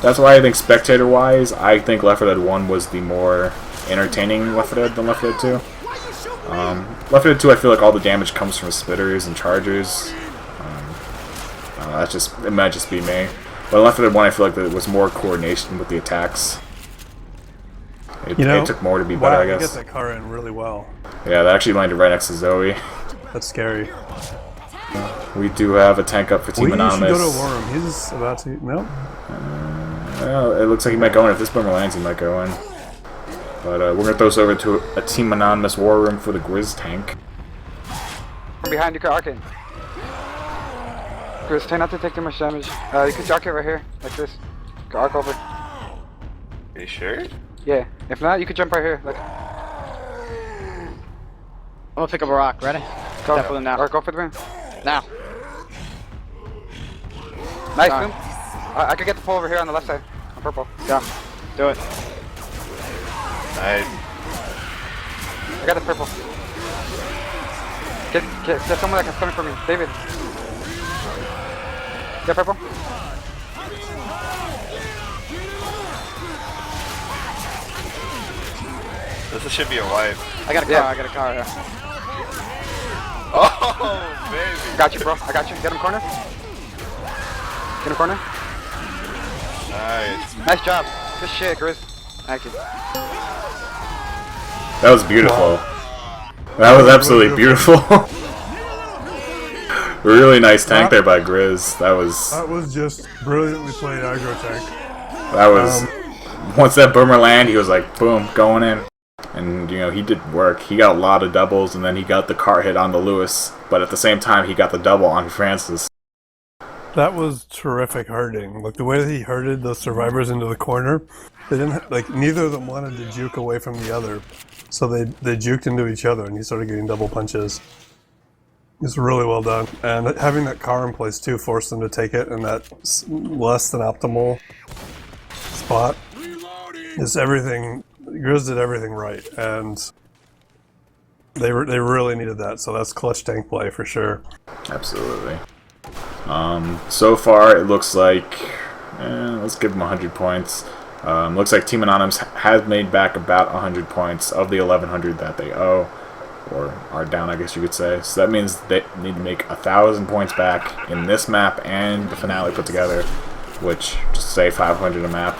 That's why I think spectator-wise, I think Left 4 Dead 1 was the more entertaining Left 4 Dead than Left 4 Dead 2. Left 4 Dead 2, I feel like all the damage comes from spitters and chargers. It might just be me. But Left 4 Dead 1, I feel like there was more coordination with the attacks. It took more to be better, I guess. You get that car in really well. Yeah, that actually landed right next to Zoe. That's scary. We do have a tank up for Team Anonymous. We should go to Worm. He's about to... Nope. Well, it looks like he might go in. If this boomer lands, he might go in. But we're going to throw this over to a Team Anonymous war room for the Grizz tank. Behind you, Arcane. Grizz, try not to take too much damage. You could jock it right here, like this. Go arc over. Are you sure? Yeah. If not, you could jump right here. Like. I'm gonna pick up a rock. Ready? Go. Step with him now. Or go for the room. Now. Nice, boom. I could get the pull over here on the left side. On purple. Go. Do it. I got the purple. Get someone that can come for me. David. Get purple. This should be a wipe. I got a car, I got a car, yeah. Oh, baby. Got you, bro. I got you. Get him corner. Get him corner. Nice. Nice job. Good shit, Grizz. Thank you. That was beautiful. That was absolutely beautiful. Really nice tank there by Grizz. That was just brilliantly played aggro tank. That was once that boomer landed, he was like, boom, going in. And you know, he did work. He got a lot of doubles, and then he got the car hit on the Lewis. But at the same time, he got the double on Francis. That was terrific herding. Like the way that he herded the survivors into the corner, they didn't like neither of them wanted to juke away from the other, so they juked into each other, and he started getting double punches. It's really well done, and having that car in place too forced them to take it in that less than optimal spot. Is everything. Grizz did everything right, and they really needed that. So that's clutch tank play for sure. Absolutely. So far, it looks like let's give them 100 points. Looks like Team Anonymous has made back about 100 points of the 1100 that they owe, or are down, I guess you could say. So that means they need to make 1,000 points back in this map and the finale put together, which just say 500 a map.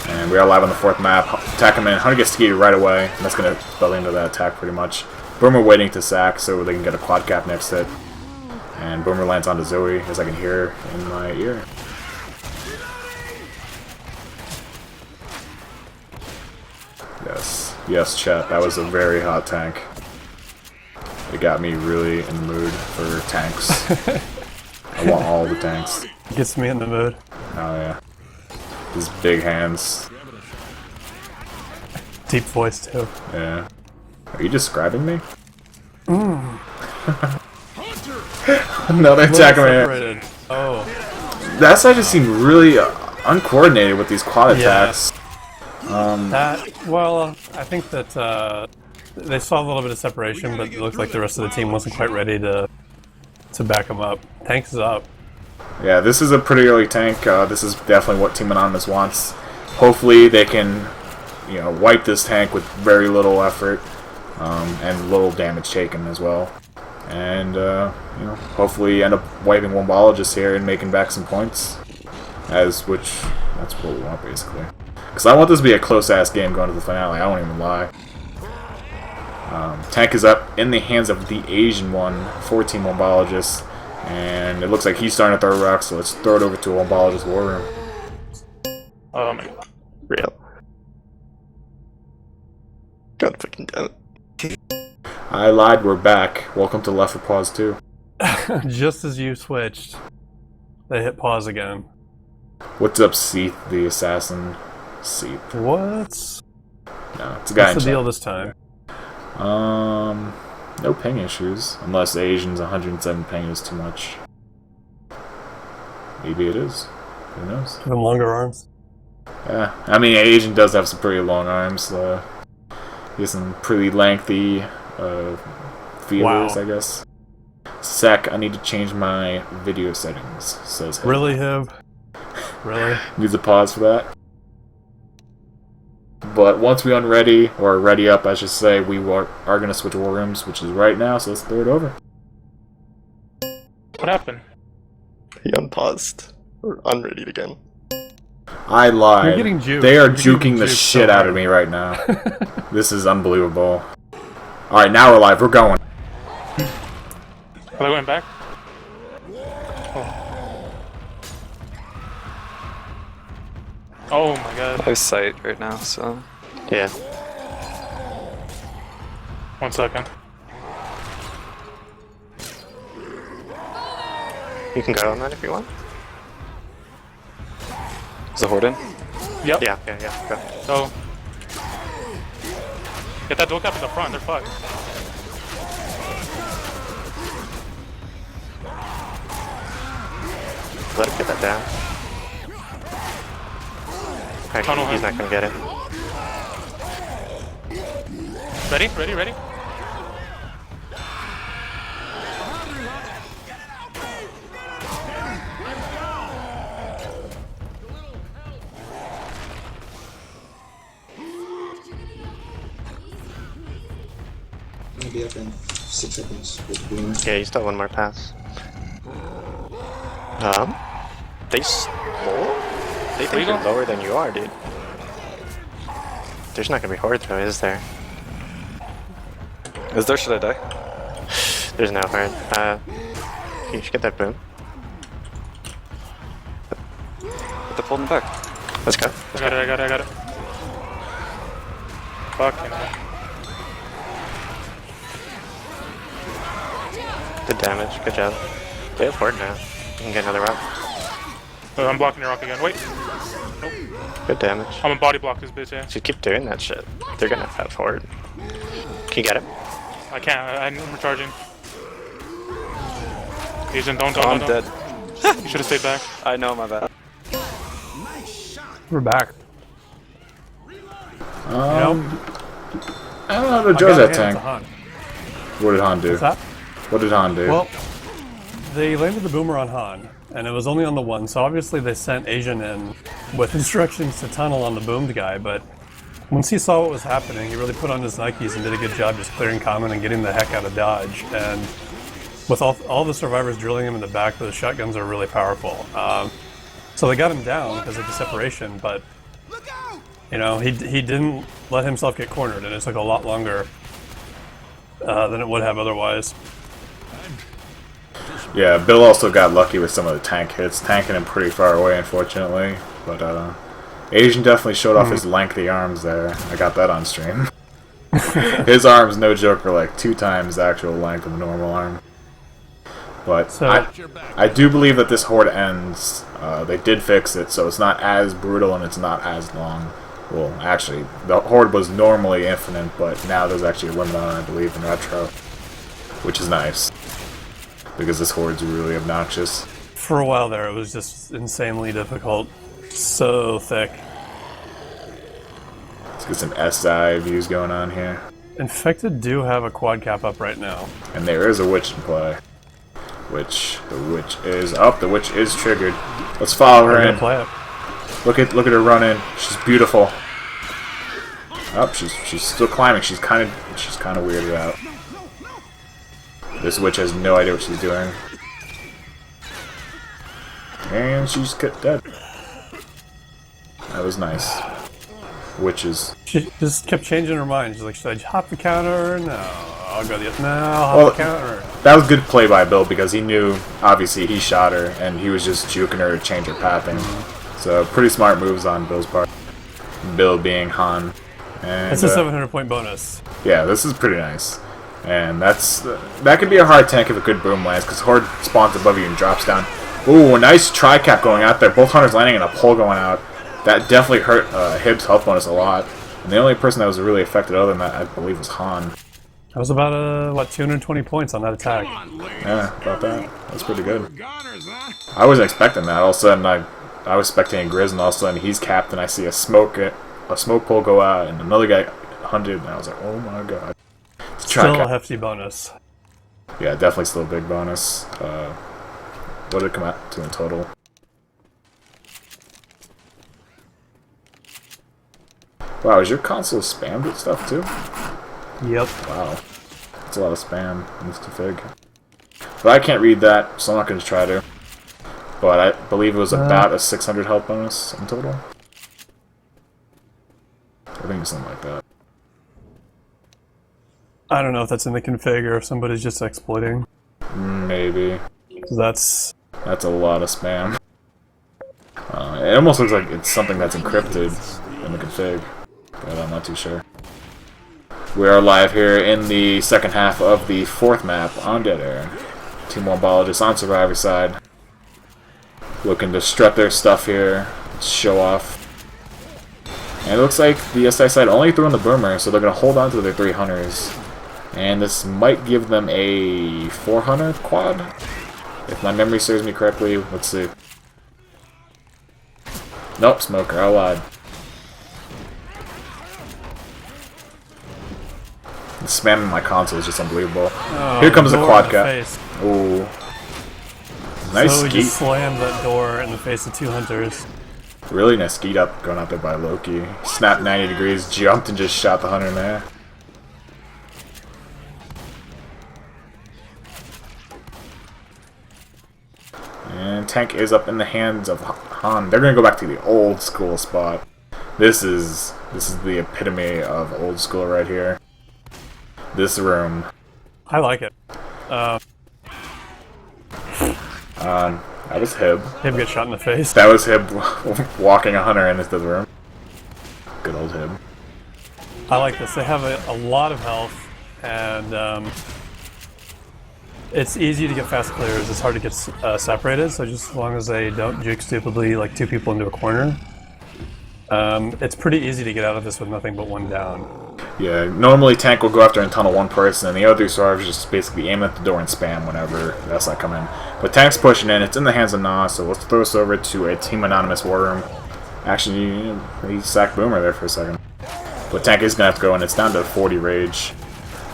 And we are live on the 4th map. Attack him in. Hunter gets skied right away. And that's going to spell into that attack pretty much. Boomer waiting to sack so they can get a quad cap next hit. And Boomer lands onto Zoe, as I can hear in my ear. Yes. Yes, chat. That was a very hot tank. It got me really in the mood for tanks. I want all the tanks. Gets me in the mood. Oh, yeah. His big hands. Deep voice, too. Yeah. Are you describing me? Another attack on. Oh. That side just seemed really uncoordinated with these quad attacks. I think that they saw a little bit of separation, but it looked like the rest of the team wasn't quite ready to back them up. Tanks is up. Yeah, this is a pretty early tank. This is definitely what Team Anonymous wants. Hopefully they can, you know, wipe this tank with very little effort and little damage taken as well. And, you know, hopefully end up wiping Wumbologists here and making back some points. That's what we want, basically. Because I want this to be a close-ass game going to the finale, I won't even lie. Tank is up in the hands of the Asian one, 14 Wumbologists. And it looks like he's starting to throw rocks, so let's throw it over to a Wumbologist war room. Oh my god. Real. God fucking damn it. I lied, we're back. Welcome to Left for Pause 2. Just as you switched, they hit pause again. What's up, Seath, the assassin? Seath. What? No, it's a guy in What's the chat. deal this time? No ping issues. Unless the Asian's 107 ping is too much. Maybe it is. Who knows? Give them longer arms. Yeah, I mean, Asian does have some pretty long arms. He has some pretty lengthy feelers, I guess. Sec, I need to change my video settings, says him. Really, Hib? Really? Needs a pause for that. But once we unready, or ready up, I should say, we are going to switch war rooms, which is right now, so let's throw it over. What happened? He unpaused. Or unreadied again. I lied. You're getting juked. They are You're getting juking the juked shit so out of me right now. This is unbelievable. Alright, now we're live. We're going. Are they going back? Oh my god. I have sight right now, so... Yeah. 1 second. You can go on that if you want. Is the horde in? Yep. Yeah, go. So. Get that dual cap in the front, they're fucked. Let him get that down. Actually, he's not gonna get it. Ready? gonna be up in 6 seconds with the boomer. Yeah, you still have one more pass. They slow? They think you're lower than you are, dude. There's not gonna be horde though, is there? Is there? Should I die? There's no horde. You should get that boom. But they're pulling back. Let's go. I got it. Fucking hell. Good damage, good job. They have horde now. You can get another rock. Oh, I'm blocking your rock again. Wait. Nope. Good damage. I'm gonna body block this bitch, yeah. If you keep doing that shit, they're gonna have horde. Can you get him? I can't. I'm recharging. Asian, don't. I'm dead. You should have stayed back. I know, my bad. We're back. I don't know how to judge that tank. Han. What did Han do? What's that? What did Han do? Well, they landed the boomer on Han, and it was only on the one, so obviously they sent Asian in with instructions to tunnel on the boomed guy, but once he saw what was happening, he really put on his Nikes and did a good job just clearing common and getting the heck out of dodge. And with all the survivors drilling him in the back, those shotguns are really powerful. So they got him down because of the separation, but you know, he didn't let himself get cornered, and it took a lot longer than it would have otherwise. Yeah, Bill also got lucky with some of the tank hits, tanking him pretty far away, unfortunately. But Asian definitely showed off his lengthy arms there. I got that on stream. His arms, no joke, are like 2 times the actual length of a normal arm. But So, I do believe that this horde ends. They did fix it, so it's not as brutal and it's not as long. Well, actually, the horde was normally infinite, but now there's actually a limit on it, I believe, in retro, which is nice because this horde's really obnoxious. for a while there, it was just insanely difficult. So thick. Let's get some SI views going on here. Infected do have a quad cap up right now. And there is a witch in play. The witch is up. The witch is triggered. Let's follow her in. Play it. Look at her run in. She's beautiful. Oh, she's still climbing. She's kind of weirded out. This witch has no idea what she's doing. And she's dead. That was nice. Witches. She just kept changing her mind. She's like, should I hop the counter? No, I'll go the no, I'll hop the counter. That was good play by Bill because he knew, obviously, he shot her and he was just juking her to change her pathing. So pretty smart moves on Bill's part. Bill being Han. And, it's a 700 point bonus. Yeah, this is pretty nice. And that could be a hard tank if a good boom lands because Horde spawns above you and drops down. Ooh, a nice tri-cap going out there. Both hunters landing and a pole going out. That definitely hurt Hib's health bonus a lot. And the only person that was really affected other than that, I believe, was Han. That was about, 220 points on that attack. Yeah, about that. That's pretty good. I wasn't expecting that. All of a sudden, I was spectating Grizz, and all of a sudden he's capped, and I see a smoke pole go out, and another guy hunted, and I was like, oh my god. Still a hefty bonus. Yeah, definitely still a big bonus. What did it come out to in total? Wow, is your console spammed with stuff too? Yep. Wow. That's a lot of spam in this config. But I can't read that, so I'm not going to try to. But I believe it was about a 600 health bonus in total. I think it's something like that. I don't know if that's in the config or if somebody's just exploiting. Maybe. That's a lot of spam. It almost looks like it's something that's encrypted in the config, but I'm not too sure. We are live here in the second half of the 4th map on Dead Air. 2 Wumbologists on Survivor side. Looking to strut their stuff here, show off. And it looks like the SI side only threw in the boomer, so they're going to hold on to their 3 hunters. And this might give them a 400 quad, if my memory serves me correctly. Let's see. Nope, smoker, I lied. The spam in my console is just unbelievable. oh, Here comes the door quad in cap. face. Ooh. Nice So he skeet. just slammed that door in the face of 2 hunters. Really nice skeet up going out there by Loki. Snapped 90 degrees, jumped and just shot the hunter in there. and tank is up in the hands of Han. They're gonna go back to the old school spot. This is the epitome of old school right here. This room. I like it. That was Hib. Him get shot in the face. That was Hib walking a hunter into the room. Good old Hib. I like this. They have a lot of health, and it's easy to get fast clears. It's hard to get separated, so just as long as they don't juke stupidly like 2 people into a corner, it's pretty easy to get out of this with nothing but 1 down. Yeah, normally tank will go after and tunnel 1 person, and the other survivors just basically aim at the door and spam whenever that's not come in. But tank's pushing in, it's in the hands of Nah, so let's throw this over to a Team Anonymous war room. Actually, he sacked Boomer there for a second. But tank is going to have to go, and it's down to 40 rage.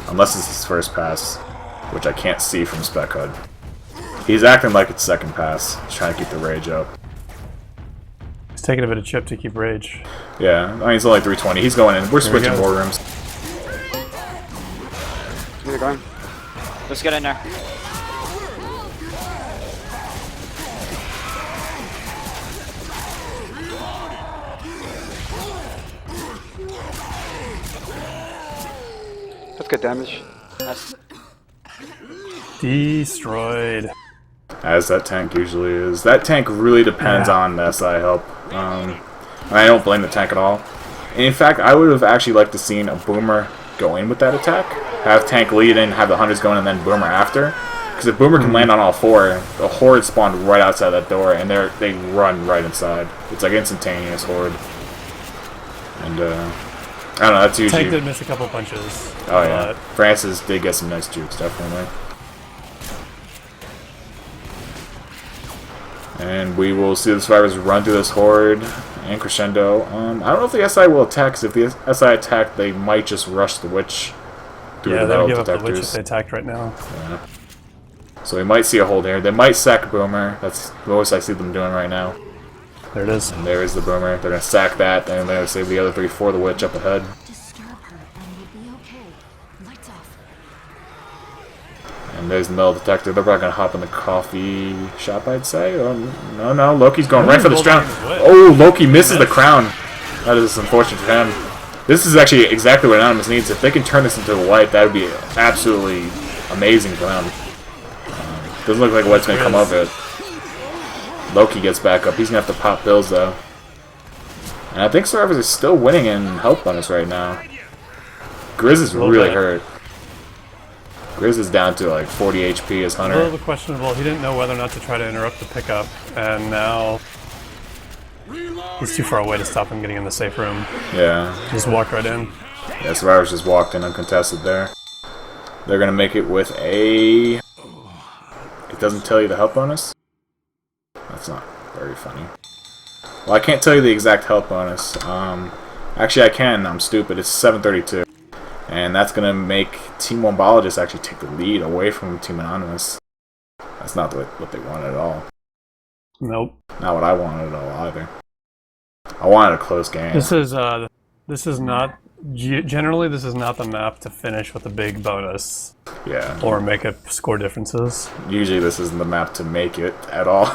Unless it's his first pass, which I can't see from Spec HUD. He's acting like it's second pass. He's trying to keep the rage up. He's taking a bit of chip to keep rage. Yeah, I mean, it's only 320. He's going in. We're switching war rooms. Where are you going? Let's get in there. That's good damage. Nice. Destroyed. As that tank usually is. That tank really depends on the SI help. And I don't blame the tank at all. In fact, I would have actually liked to seen a Boomer go in with that attack. Have tank lead in, have the hunters go in, and then Boomer after. Because if Boomer can land on all 4, the Horde spawned right outside that door, and they run right inside. It's like instantaneous Horde. And, I don't know, that's usually... Tank did miss a couple punches. Oh yeah, Francis did get some nice jukes, definitely. And we will see the survivors run through this Horde and crescendo. I don't know if the SI will attack, because if the SI attack, they might just rush the witch through the metal they'll give detectors. up the witch if they attacked right now. Yeah. So we might see a hold here. They might sack Boomer. That's what I see them doing right now. There it is. And there is the Boomer. They're going to sack that, and they're going to save the other 3 for the witch up ahead. And there's the metal detector. They're probably going to hop in the coffee shop, I'd say. Oh, no, Loki's going right for the crown. Oh, Loki misses the crown. That is unfortunate for him. This is actually exactly what Anonymous needs. If they can turn this into a white, that would be absolutely amazing for them. Doesn't look like what's going to come of it. Loki gets back up. He's going to have to pop bills, though. And I think Survivors are still winning in health bonus right now. Grizz is really hurt. Grizz is down to like 40 HP as Hunter. A little bit questionable. He didn't know whether or not to try to interrupt the pickup, and now he's too far away to stop him getting in the safe room. Yeah. Just walked right in. Yeah, Survivors just walked in uncontested there. They're going to make it with a... It doesn't tell you the health bonus? That's not very funny. Well, I can't tell you the exact health bonus. Actually, I can. I'm stupid. It's 732. And that's going to make Team Wumbologists actually take the lead away from Team Anonymous. That's not what they wanted at all. Nope. Not what I wanted at all either. I wanted a close game. This is not... Generally, this is not the map to finish with a big bonus. Yeah. Or make it score differences. Usually this isn't the map to make it at all.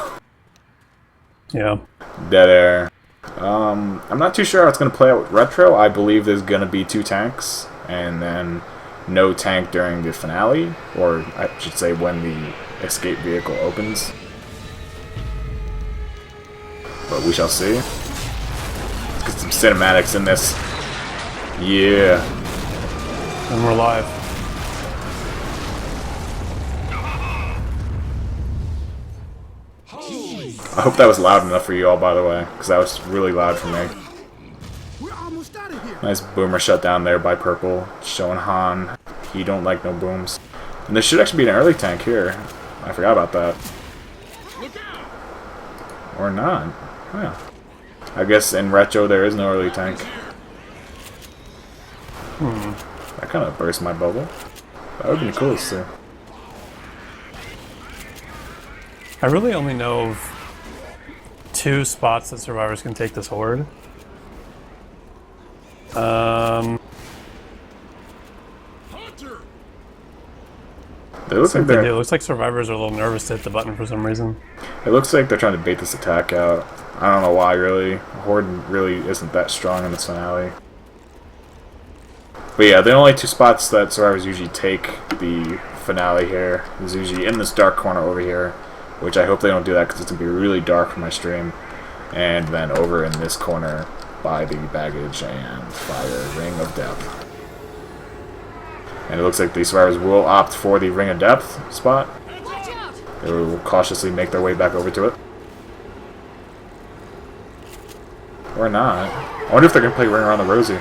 Yeah. Dead air. I'm not too sure how it's going to play out with Retro. I believe there's going to be 2 tanks, and then no tank during the finale, or I should say when the escape vehicle opens. But we shall see. Let's get some cinematics in this. Yeah. And we're live. I hope that was loud enough for you all, by the way, because that was really loud for me. Nice Boomer shut down there by Purple, showing Han he don't like no booms. And there should actually be an early tank here. I forgot about that. Or not. Yeah. I guess in Retro there is no early tank. That kind of burst my bubble. That would be cool to see. I really only know of 2 spots that Survivors can take this Horde. It looks like they're. It looks like survivors are a little nervous to hit the button for some reason. It looks like they're trying to bait this attack out. I don't know why, really. Horde really isn't that strong in this finale. But yeah, the only two spots that survivors usually take the finale here is usually in this dark corner over here, which I hope they don't do that because it's going to be really dark for my stream. And then over in this corner by the baggage and fire ring of depth. And it looks like the survivors will opt for the ring of depth spot. They will cautiously make their way back over to it. Or not. I wonder if they're going to play Ring Around the Rosie.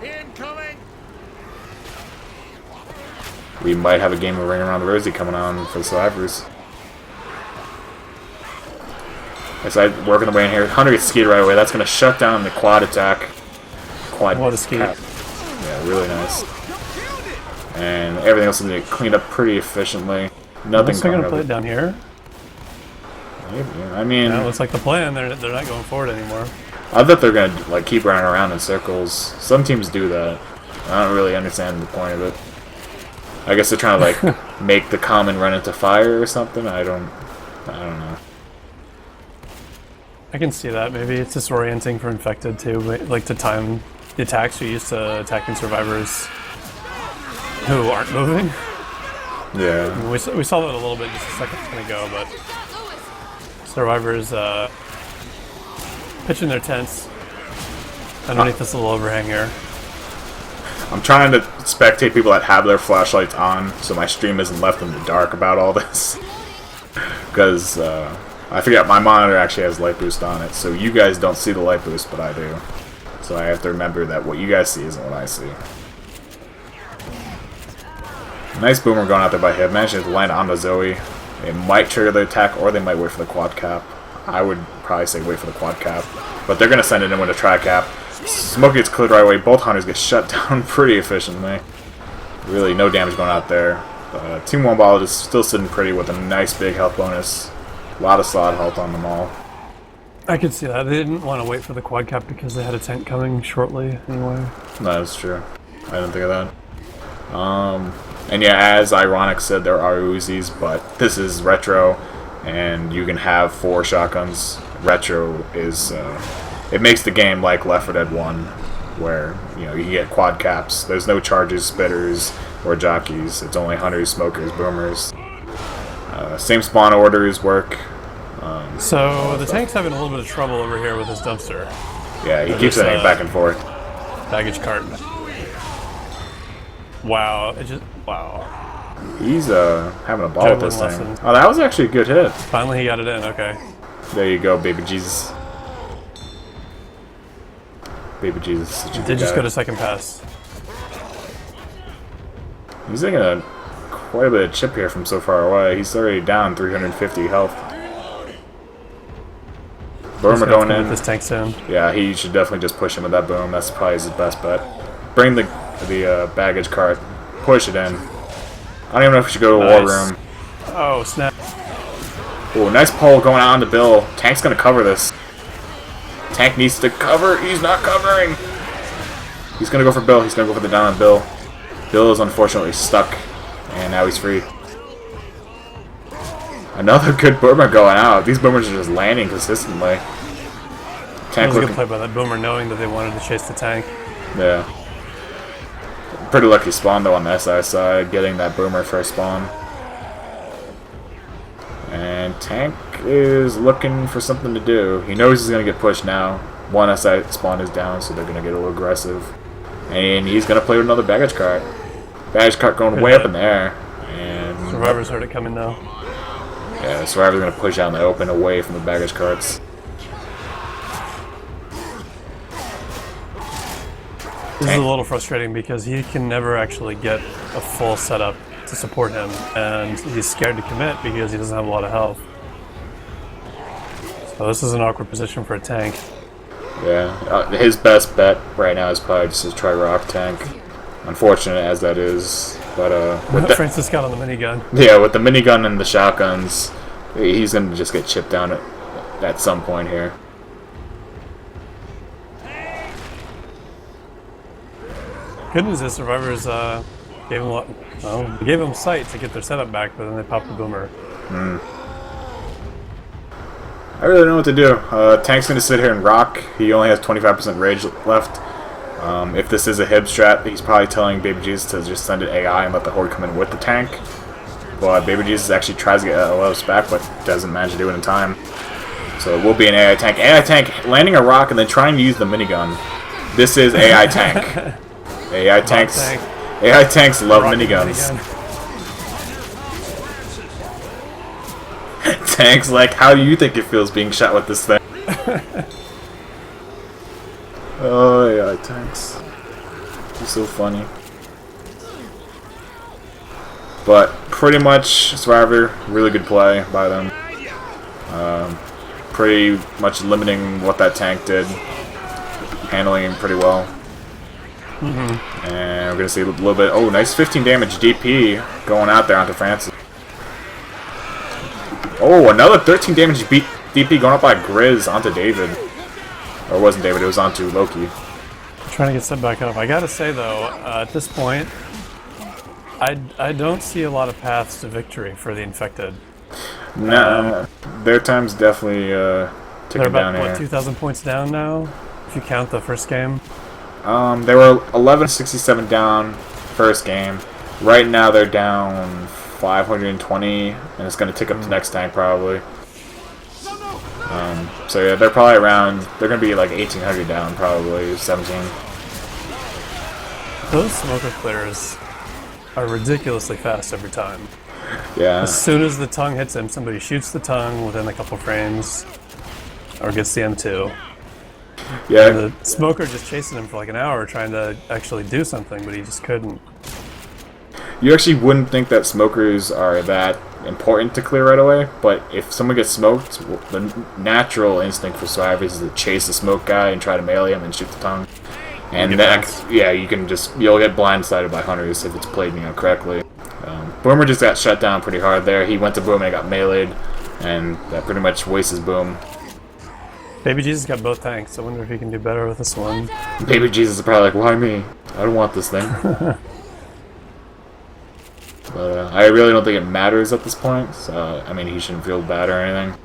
Incoming. We might have a game of Ring Around the Rosie coming on for the survivors. As I working the way in here, Hunter gets skied right away. That's going to shut down the quad attack. What a ski. Yeah, really nice. And everything else is going to get cleaned up pretty efficiently. Nothing. They're going to play it down here. Maybe. I mean, yeah, it looks like the plan. They're not going forward anymore. I thought they're going to like keep running around in circles. Some teams do that. I don't really understand the point of it. I guess they're trying to like make the common run into fire or something. I don't know. I can see that. Maybe it's disorienting for infected too. Like to time the attacks you're used to attacking survivors who aren't moving. Yeah. I mean, we saw that a little bit just a second ago, but survivors pitching their tents underneath this little overhang here. I'm trying to spectate people that have their flashlights on, so my stream isn't left in the dark about all this. Because I forget my monitor actually has light boost on it, so you guys don't see the light boost, but I do. So I have to remember that what you guys see isn't what I see. Nice boomer going out there by him. Managing to land on the Zoe. It might trigger the attack, or they might wait for the quad cap. I would probably say wait for the quad cap. But they're going to send it in with a tri cap. Smoke gets cleared right away. Both hunters get shut down pretty efficiently. Really, no damage going out there. Team Wumbologists is still sitting pretty with a nice big health bonus. A lot of slot health on them all. I could see that. They didn't want to wait for the quad cap because they had a tank coming shortly anyway. No, that's true. I didn't think of that. And yeah, as Ironic said, there are Uzis, but this is retro, and you can have 4 shotguns. Retro is, it makes the game like Left 4 Dead 1, where, you know, you get quad caps. There's no charges, spitters, or jockeys. It's only hunters, smokers, boomers. Same spawn orders work. So the tank's having a little bit of trouble over here with his dumpster. Yeah, he keeps sending it back and forth. Baggage cart. Wow, wow. He's having a ball with this thing. Lesson. Oh, that was actually a good hit. Finally he got it in, okay. There you go, baby Jesus. Baby Jesus. He did just go to second pass. He's getting quite a bit of chip here from so far away. He's already down 350 health. Boomer going in. This tank soon. Yeah, he should definitely just push him with that boom. That's probably his best bet. Bring the baggage cart. Push it in. I don't even know if we should go to war room. Oh, snap. Oh, nice pull going out on the Bill. Tank's going to cover this. Tank needs to cover. He's not covering. He's going to go for Bill. He's going to go for the down on Bill. Bill is unfortunately stuck. And now he's free. Another good boomer going out. These boomers are just landing consistently. That was a good play by that boomer knowing that they wanted to chase the tank. Yeah. Pretty lucky spawn though on the SI side, getting that boomer first spawn. And tank is looking for something to do. He knows he's going to get pushed now. One SI spawn is down, so they're going to get a little aggressive. And he's going to play with another baggage cart. Baggage cart going way up in the air. And Survivors heard it coming though. Yeah, Survivor's going to push out in the open away from the baggage carts. This is a little frustrating because he can never actually get a full setup to support him, and he's scared to commit because he doesn't have a lot of health. So this is an awkward position for a tank. Yeah, his best bet right now is probably just to try rock tank. Unfortunate as that is, but with Francis got on the minigun. Yeah, with the minigun and the shotguns, he's gonna just get chipped down at some point here. Good news is Survivors Gave them sight to get their setup back, but then they popped the boomer. I really don't know what to do. Tank's going to sit here and rock. He only has 25% rage left. If this is a Hib strat, he's probably telling Baby Jesus to just send an AI and let the Horde come in with the tank. But Baby Jesus actually tries to get LOS back, but doesn't manage to do it in time. So it will be an AI tank. AI tank landing a rock and then trying to use the minigun. This is AI tank. AI tanks. AI tanks love miniguns. Tanks like, how do you think it feels being shot with this thing? Oh, AI tanks. He's so funny. But pretty much Survivor, really good play by them. Pretty much limiting what that tank did. Handling him pretty well. And we're going to see a little bit... Oh, nice 15 damage DP going out there onto Francis. Oh, another 13 damage DP going up by Grizz onto David. Or it wasn't David, it was onto Loki. Trying to get set back up. I gotta say though, at this point, I don't see a lot of paths to victory for the Infected. Nah, their time's definitely ticking down here. They're about, what, 2,000 points down now? If you count the first game? They were 1167 down first game. Right now they're down 520, and it's going to tick up to next time probably. So yeah, they're probably around, they're going to be like 1800 down probably, 17. Those smoker clears are ridiculously fast every time. Yeah. As soon as the tongue hits him, somebody shoots the tongue within a couple frames, or gets the M2. Yeah. And the smoker just chasing him for like an hour trying to actually do something, but he just couldn't. You actually wouldn't think that smokers are that important to clear right away, but if someone gets smoked, the natural instinct for survivors is to chase the smoke guy and try to melee him and shoot the tongue. And that, yeah, you'll get blindsided by hunters if it's played correctly. Boomer just got shut down pretty hard there. He went to boom and got meleeed, and that pretty much wastes his boom. Baby Jesus got both tanks. I wonder if he can do better with this one. Baby Jesus is probably like, why me? I don't want this thing. But I really don't think it matters at this point. So, I mean, he shouldn't feel bad or anything.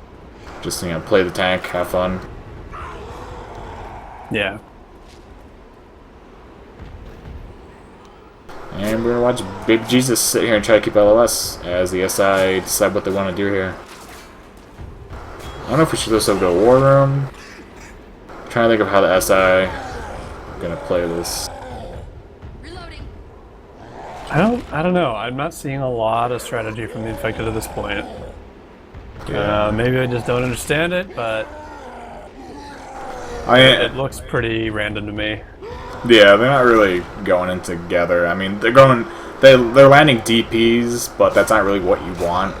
Just, play the tank, have fun. Yeah. And we're going to watch Baby Jesus sit here and try to keep LOS as the SI decide what they want to do here. I don't know if we should also go to War Room. I'm trying to think of how the SI are going to play this. I don't know. I'm not seeing a lot of strategy from the Infected at this point. Yeah. Maybe I just don't understand it, but it looks pretty random to me. Yeah, they're not really going in together. I mean, they're landing DPs, but that's not really what you want.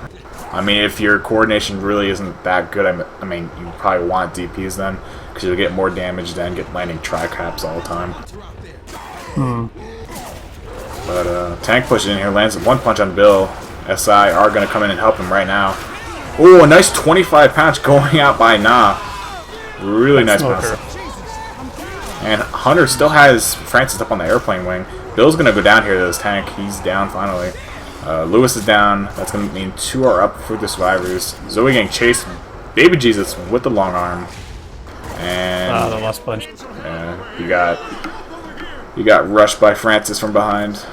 I mean, if your coordination really isn't that good, I mean, you probably want DPs then, because you'll get more damage than get landing tri-caps all the time. But tank pushing in here, lands one punch on Bill. SI are going to come in and help him right now. Oh, a nice 25 pounds going out by Na. Really nice pounce. And Hunter still has Francis up on the airplane wing. Bill's going to go down here to this tank. He's down finally. Lewis is down. That's going to mean 2 are up for the survivors. Zoe getting chased. Baby Jesus with the long arm. And the last punch. You got rushed by Francis from behind.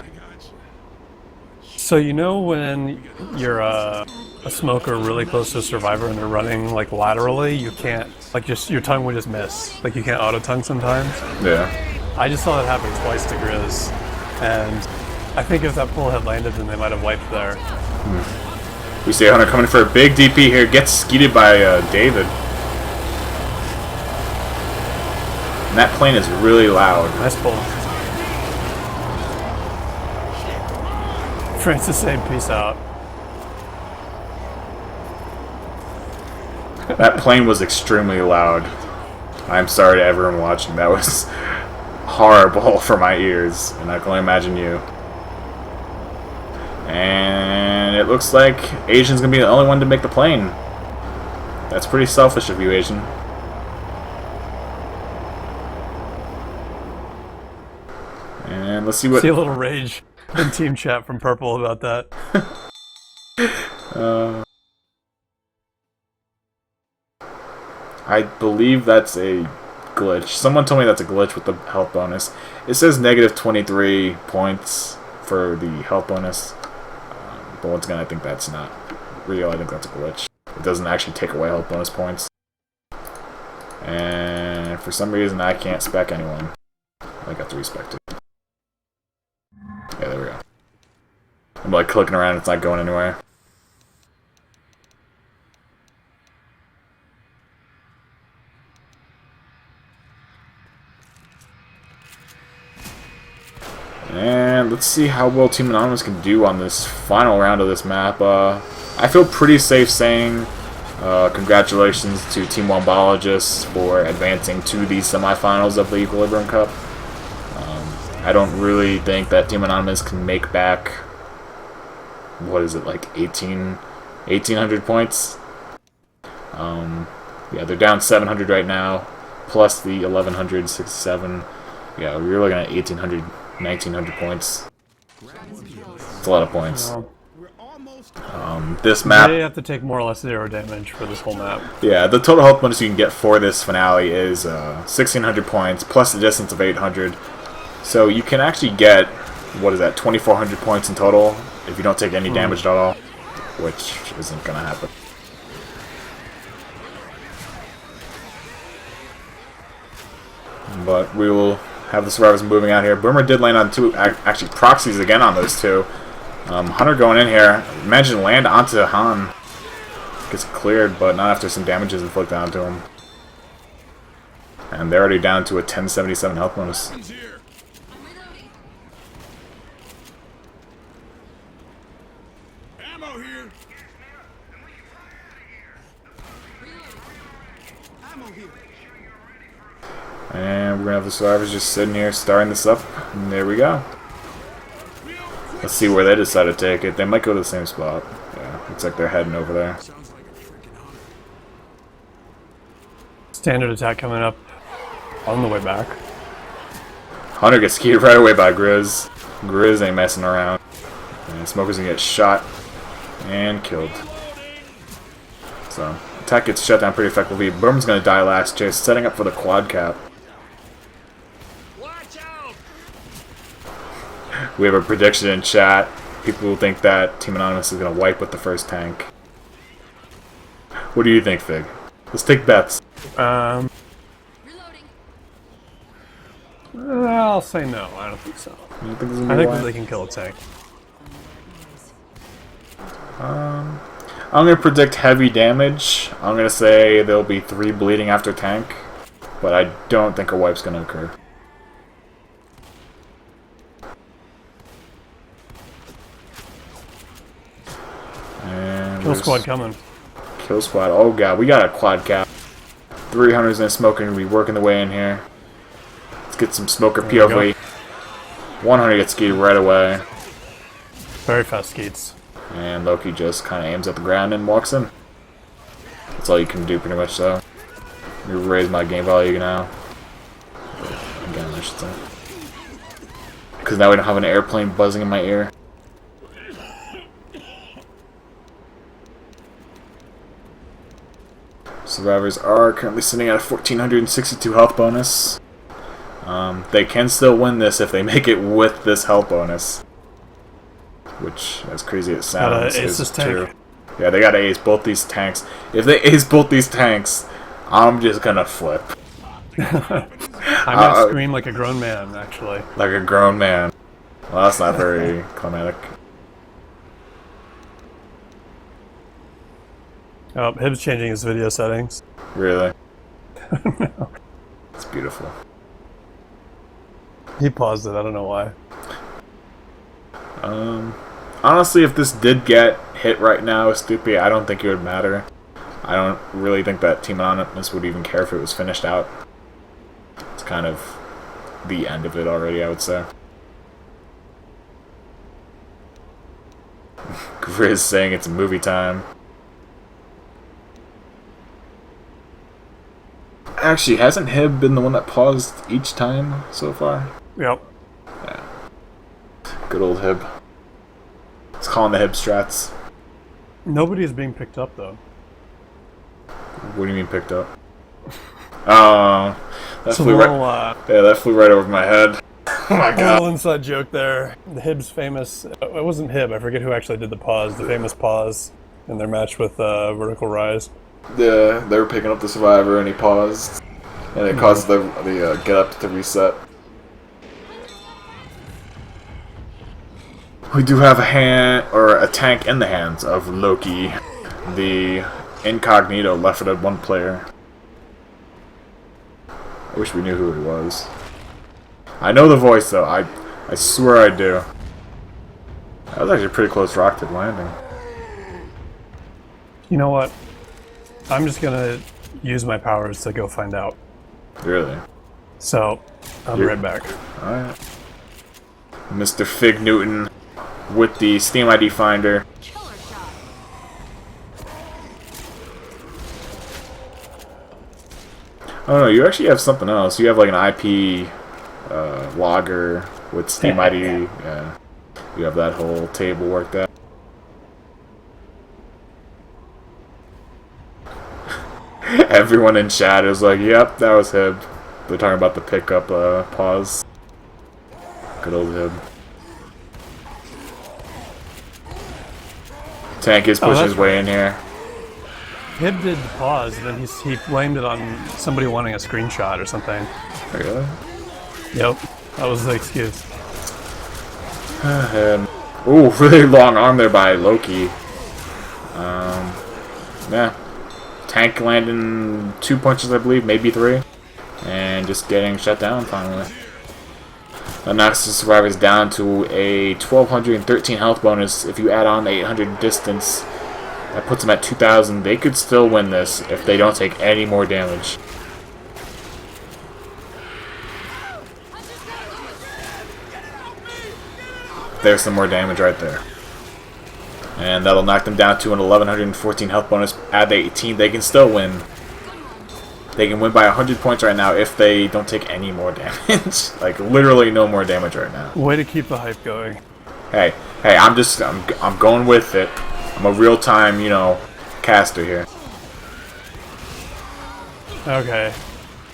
So when you're a smoker really close to a survivor and they're running like laterally, you can't your tongue would just miss. Like you can't auto tongue sometimes. Yeah. I just saw that happen twice to Grizz, and I think if that pull had landed, then they might have wiped there. We see Hunter coming for a big DP here. Gets skeeted by David. And that plane is really loud. Nice pull. Francis saying peace out. That plane was extremely loud. I'm sorry to everyone watching. That was horrible for my ears, and I can only imagine you. And it looks like Asian's gonna be the only one to make the plane. That's pretty selfish of you, Asian. And let's see what... See a little rage. in team chat from Purple about that. I believe that's a glitch. Someone told me that's a glitch with the health bonus. It says negative 23 points for the health bonus. But once again, I think that's not real. I think that's a glitch. It doesn't actually take away health bonus points. And for some reason, I can't spec anyone. I got to respect it. Yeah, there we go. I'm like clicking around, it's not going anywhere. And let's see how well Team Anonymous can do on this final round of this map. I feel pretty safe saying congratulations to Team Wumbologists for advancing to the semifinals of the Equilibrium Cup. I don't really think that Team Anonymous can make back, what is it, like 1,800 points? Yeah, they're down 700 right now, plus the 1,167. Yeah, we're looking at 1,800, 1,900 points. It's a lot of points. This map... They have to take more or less 0 damage for this whole map. Yeah, the total health bonus you can get for this finale is 1,600 points, plus the distance of 800. So you can actually get, what is that, 2,400 points in total if you don't take any damage at all, which isn't going to happen. But we will have the survivors moving out here. Boomer did land on 2, actually proxies again on those 2. Hunter going in here. Imagine land onto Han. Gets cleared, but not after some damage is inflicted onto him. And they're already down to a 1077 health bonus. Ammo here. Ammo here. And we're going to have the survivors just sitting here starting this up. And there we go. Let's see where they decide to take it. They might go to the same spot. Yeah, looks like they're heading over there. Standard attack coming up on the way back. Hunter gets skied right away by Grizz. Grizz ain't messing around. And Smoker's gonna get shot and killed. So, attack gets shut down pretty effectively. Boomer's gonna die last, just setting up for the quad cap. We have a prediction in chat. People think that Team Anonymous is going to wipe with the first tank. What do you think, Fig? Let's take bets. I'll say no. I don't think so. You think I think that they can kill a tank. I'm going to predict heavy damage. I'm going to say there'll be 3 bleeding after tank. But I don't think a wipe's going to occur. Kill squad coming. Kill squad. Oh god, we got a quad cap. 3 hunters and a smoker going to be working the way in here. Let's get some smoker POV. 1 hunter gets skied right away. Very fast skates. And Loki just kind of aims at the ground and walks in. That's all you can do pretty much so. You raise my game value now. Again, I should say. Because now we don't have an airplane buzzing in my ear. Survivors are currently sitting at a 1,462 health bonus. They can still win this if they make it with this health bonus. Which, as crazy as it sounds, is true. Yeah, they gotta ace both these tanks. If they ace both these tanks, I'm just gonna flip. I'm gonna scream like a grown man, actually. Like a grown man. Well, that's not very climatic. Oh, Hib's changing his video settings. Really? No. It's beautiful. He paused it, I don't know why. Honestly, if this did get hit right now with Stupid, I don't think it would matter. I don't really think that Team Anonymous would even care if it was finished out. It's kind of the end of it already, I would say. Grizz saying it's movie time. Actually, hasn't Hib been the one that paused each time so far? Yep. Yeah. Good old Hib. It's calling the Hib strats. Nobody is being picked up though. What do you mean picked up? Oh, that flew right. Yeah, that flew right over my head. Oh my god. A little inside joke there. The Hib's famous. It wasn't Hib. I forget who actually did the pause. The famous pause in their match with Vertical Rise. Yeah, they were picking up the Survivor and he paused, and it caused the get up to reset. We do have a tank in the hands of Loki, the incognito Left 4 Dead 1 player. I wish we knew who he was. I know the voice though. I swear I do. That was actually a pretty close rocket landing. You know what? I'm just gonna use my powers to go find out. Really? So, I'll be right back. Alright. Mr. Fig Newton with the Steam ID finder. Oh no, you actually have something else. You have like an IP logger with Steam ID. Yeah. You have that whole table worked out. Everyone in chat is like, yep, that was Hib. They're talking about the pickup pause. Good old Hib. Tank is pushing his way in here. Hib did the pause, then he blamed it on somebody wanting a screenshot or something. Really? Yep, that was the excuse. Ooh, really long arm there by Loki. Yeah. Tank landing 2 punches, I believe, maybe 3. And just getting shut down finally. That knocks the survivors down to a 1,213 health bonus. If you add on the 800 distance, that puts them at 2,000. They could still win this if they don't take any more damage. There's some more damage right there. And that'll knock them down to an 1,114 health bonus. Add the 18, they can still win. They can win by 100 points right now if they don't take any more damage. Like, literally no more damage right now. Way to keep the hype going. Hey, I'm going with it. I'm a real-time, you know, caster here. Okay.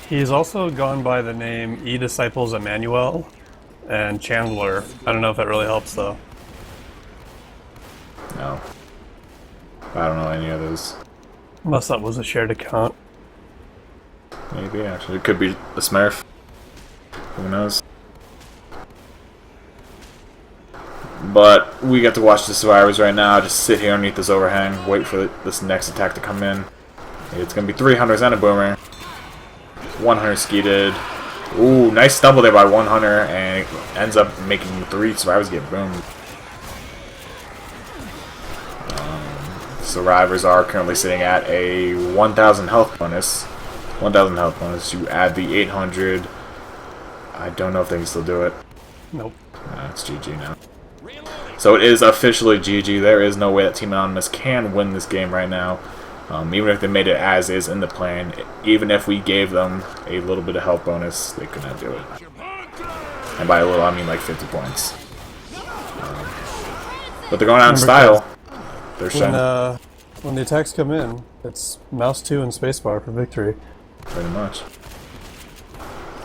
He's also gone by the name E-Disciples Emmanuel and Chandler. I don't know if that really helps, though. No. I don't know any of those. Unless that was a shared account. Maybe, actually. It could be a Smurf. Who knows? But we get to watch the survivors right now. Just sit here underneath this overhang. Wait for this next attack to come in. It's going to be 3 hunters and a boomer. 1 hunter skeeted. Ooh, nice stumble there by 1 hunter. And it ends up making 3 survivors get boomed. Survivors are currently sitting at a 1,000 health bonus. 1,000 health bonus. You add the 800. I don't know if they can still do it. Nope. It's GG now. So it is officially GG. There is no way that Team Anonymous can win this game right now. Even if they made it as is in the plan, even if we gave them a little bit of health bonus, they could not do it. And by a little, I mean like 50 points. But they're going out in style. They're shining. When the attacks come in, it's mouse 2 and spacebar for victory. Pretty much.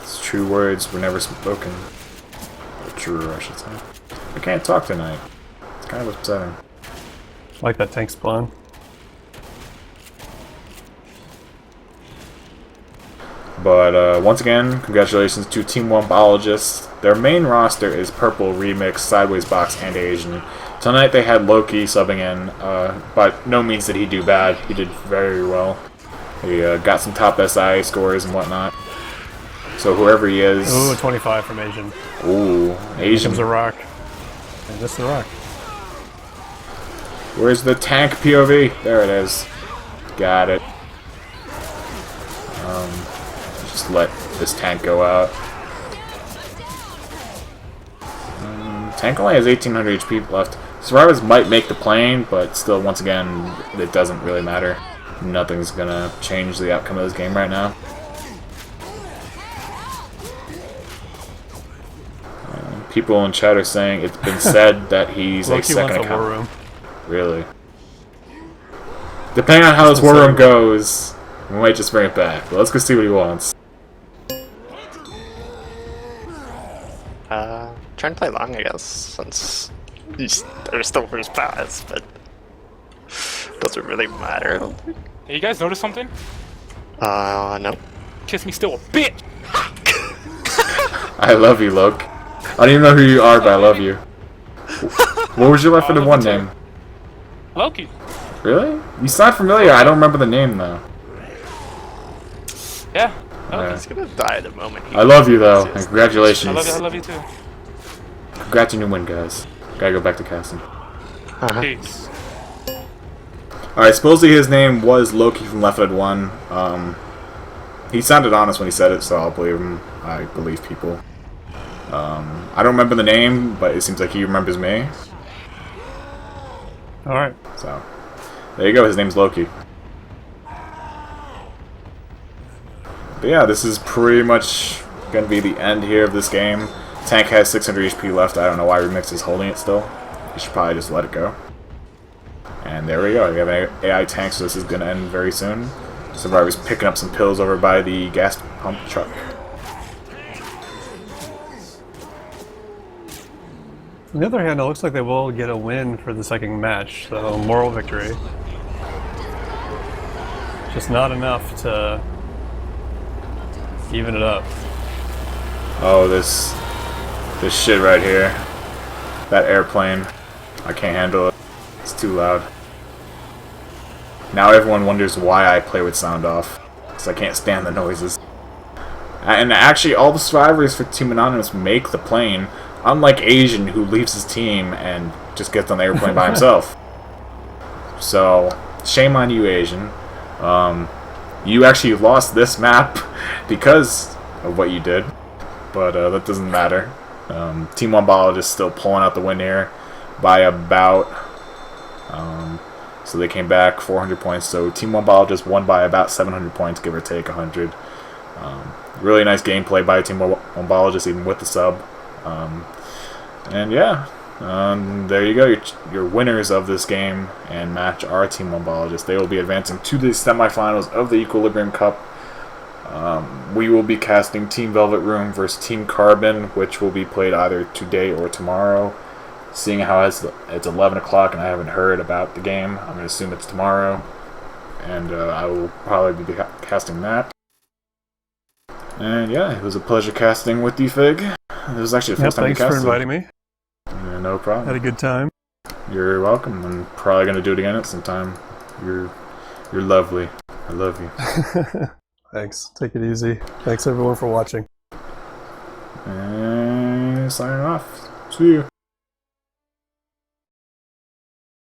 It's true words were never spoken. Or truer, I should say. I can't talk tonight. It's kind of upsetting. Like that tank spawn. But once again, congratulations to Team Wumbologists. Their main roster is Purple, Remix, Sideways Box, and Asian. Tonight they had Loki subbing in, but no means did he do bad. He did very well. He got some top SI scores and whatnot. So whoever he is... Ooh, 25 from Asian. Ooh, Asian. Here comes a rock. And this is the rock. Where's the tank POV? There it is. Got it. Just let this tank go out. Tank only has 1,800 HP left. Survivors might make the plane, but still, once again, it doesn't really matter. Nothing's gonna change the outcome of this game right now. People in chat are saying it's been said that he's a Loki second wants a war account. room. Really? Depending on how this war room goes, we might just bring it back. But let's go see what he wants. Trying to play long, I guess, since there's still first pass, but doesn't really matter. I don't think. Hey, you guys notice something? No. Kiss me still a bitch! I love you, Loke. I don't even know who you are, but I love you. What was your Left 4 Dead 1 name? Loki. Really? You sound familiar. I don't remember the name though. Yeah. Yeah. He's gonna die at the moment. I love you though, and congratulations. I love you too. Congrats on your win, guys. Gotta go back to casting. Peace. Alright, supposedly his name was Loki from Left 4 Dead 1. He sounded honest when he said it, so I'll believe him. I believe people. I don't remember the name, but it seems like he remembers me. Alright. So, there you go, his name's Loki. But yeah, this is pretty much gonna be the end here of this game. Tank has 600 HP left. I don't know why Remix is holding it still. You should probably just let it go. And there we go. We have an AI tank, so this is gonna end very soon. Survivor's picking up some pills over by the gas pump truck. On the other hand, it looks like they will get a win for the second match, so moral victory. Just not enough to even it up. Oh, this shit right here. That airplane. I can't handle it. It's too loud. Now everyone wonders why I play with sound off. Because I can't stand the noises. And actually, all the survivors for Team Anonymous make the plane. Unlike Asian, who leaves his team and just gets on the airplane by himself. So, shame on you, Asian. You actually lost this map because of what you did. But that doesn't matter. Team Wumbologists is still pulling out the win here by about... so they came back 400 points. So Team Wumbologists won by about 700 points, give or take 100. Really nice gameplay by Team Wumbologists, even with the sub. And yeah, there you go. Your winners of this game and match are Team Wumbologists. They will be advancing to the semifinals of the Equilibrium Cup. We will be casting Team Velvet Room versus Team Carbon, which will be played either today or tomorrow. Seeing how it's 11 o'clock and I haven't heard about the game, I'm going to assume it's tomorrow. And I will probably be casting that. And yeah, it was a pleasure casting with you, Fig. It was actually the first time you casted. Thanks for inviting me. Yeah, no problem. Had a good time. You're welcome. I'm probably going to do it again at some time. You're lovely. I love you. Thanks. Take it easy. Thanks everyone for watching. And signing off. See you.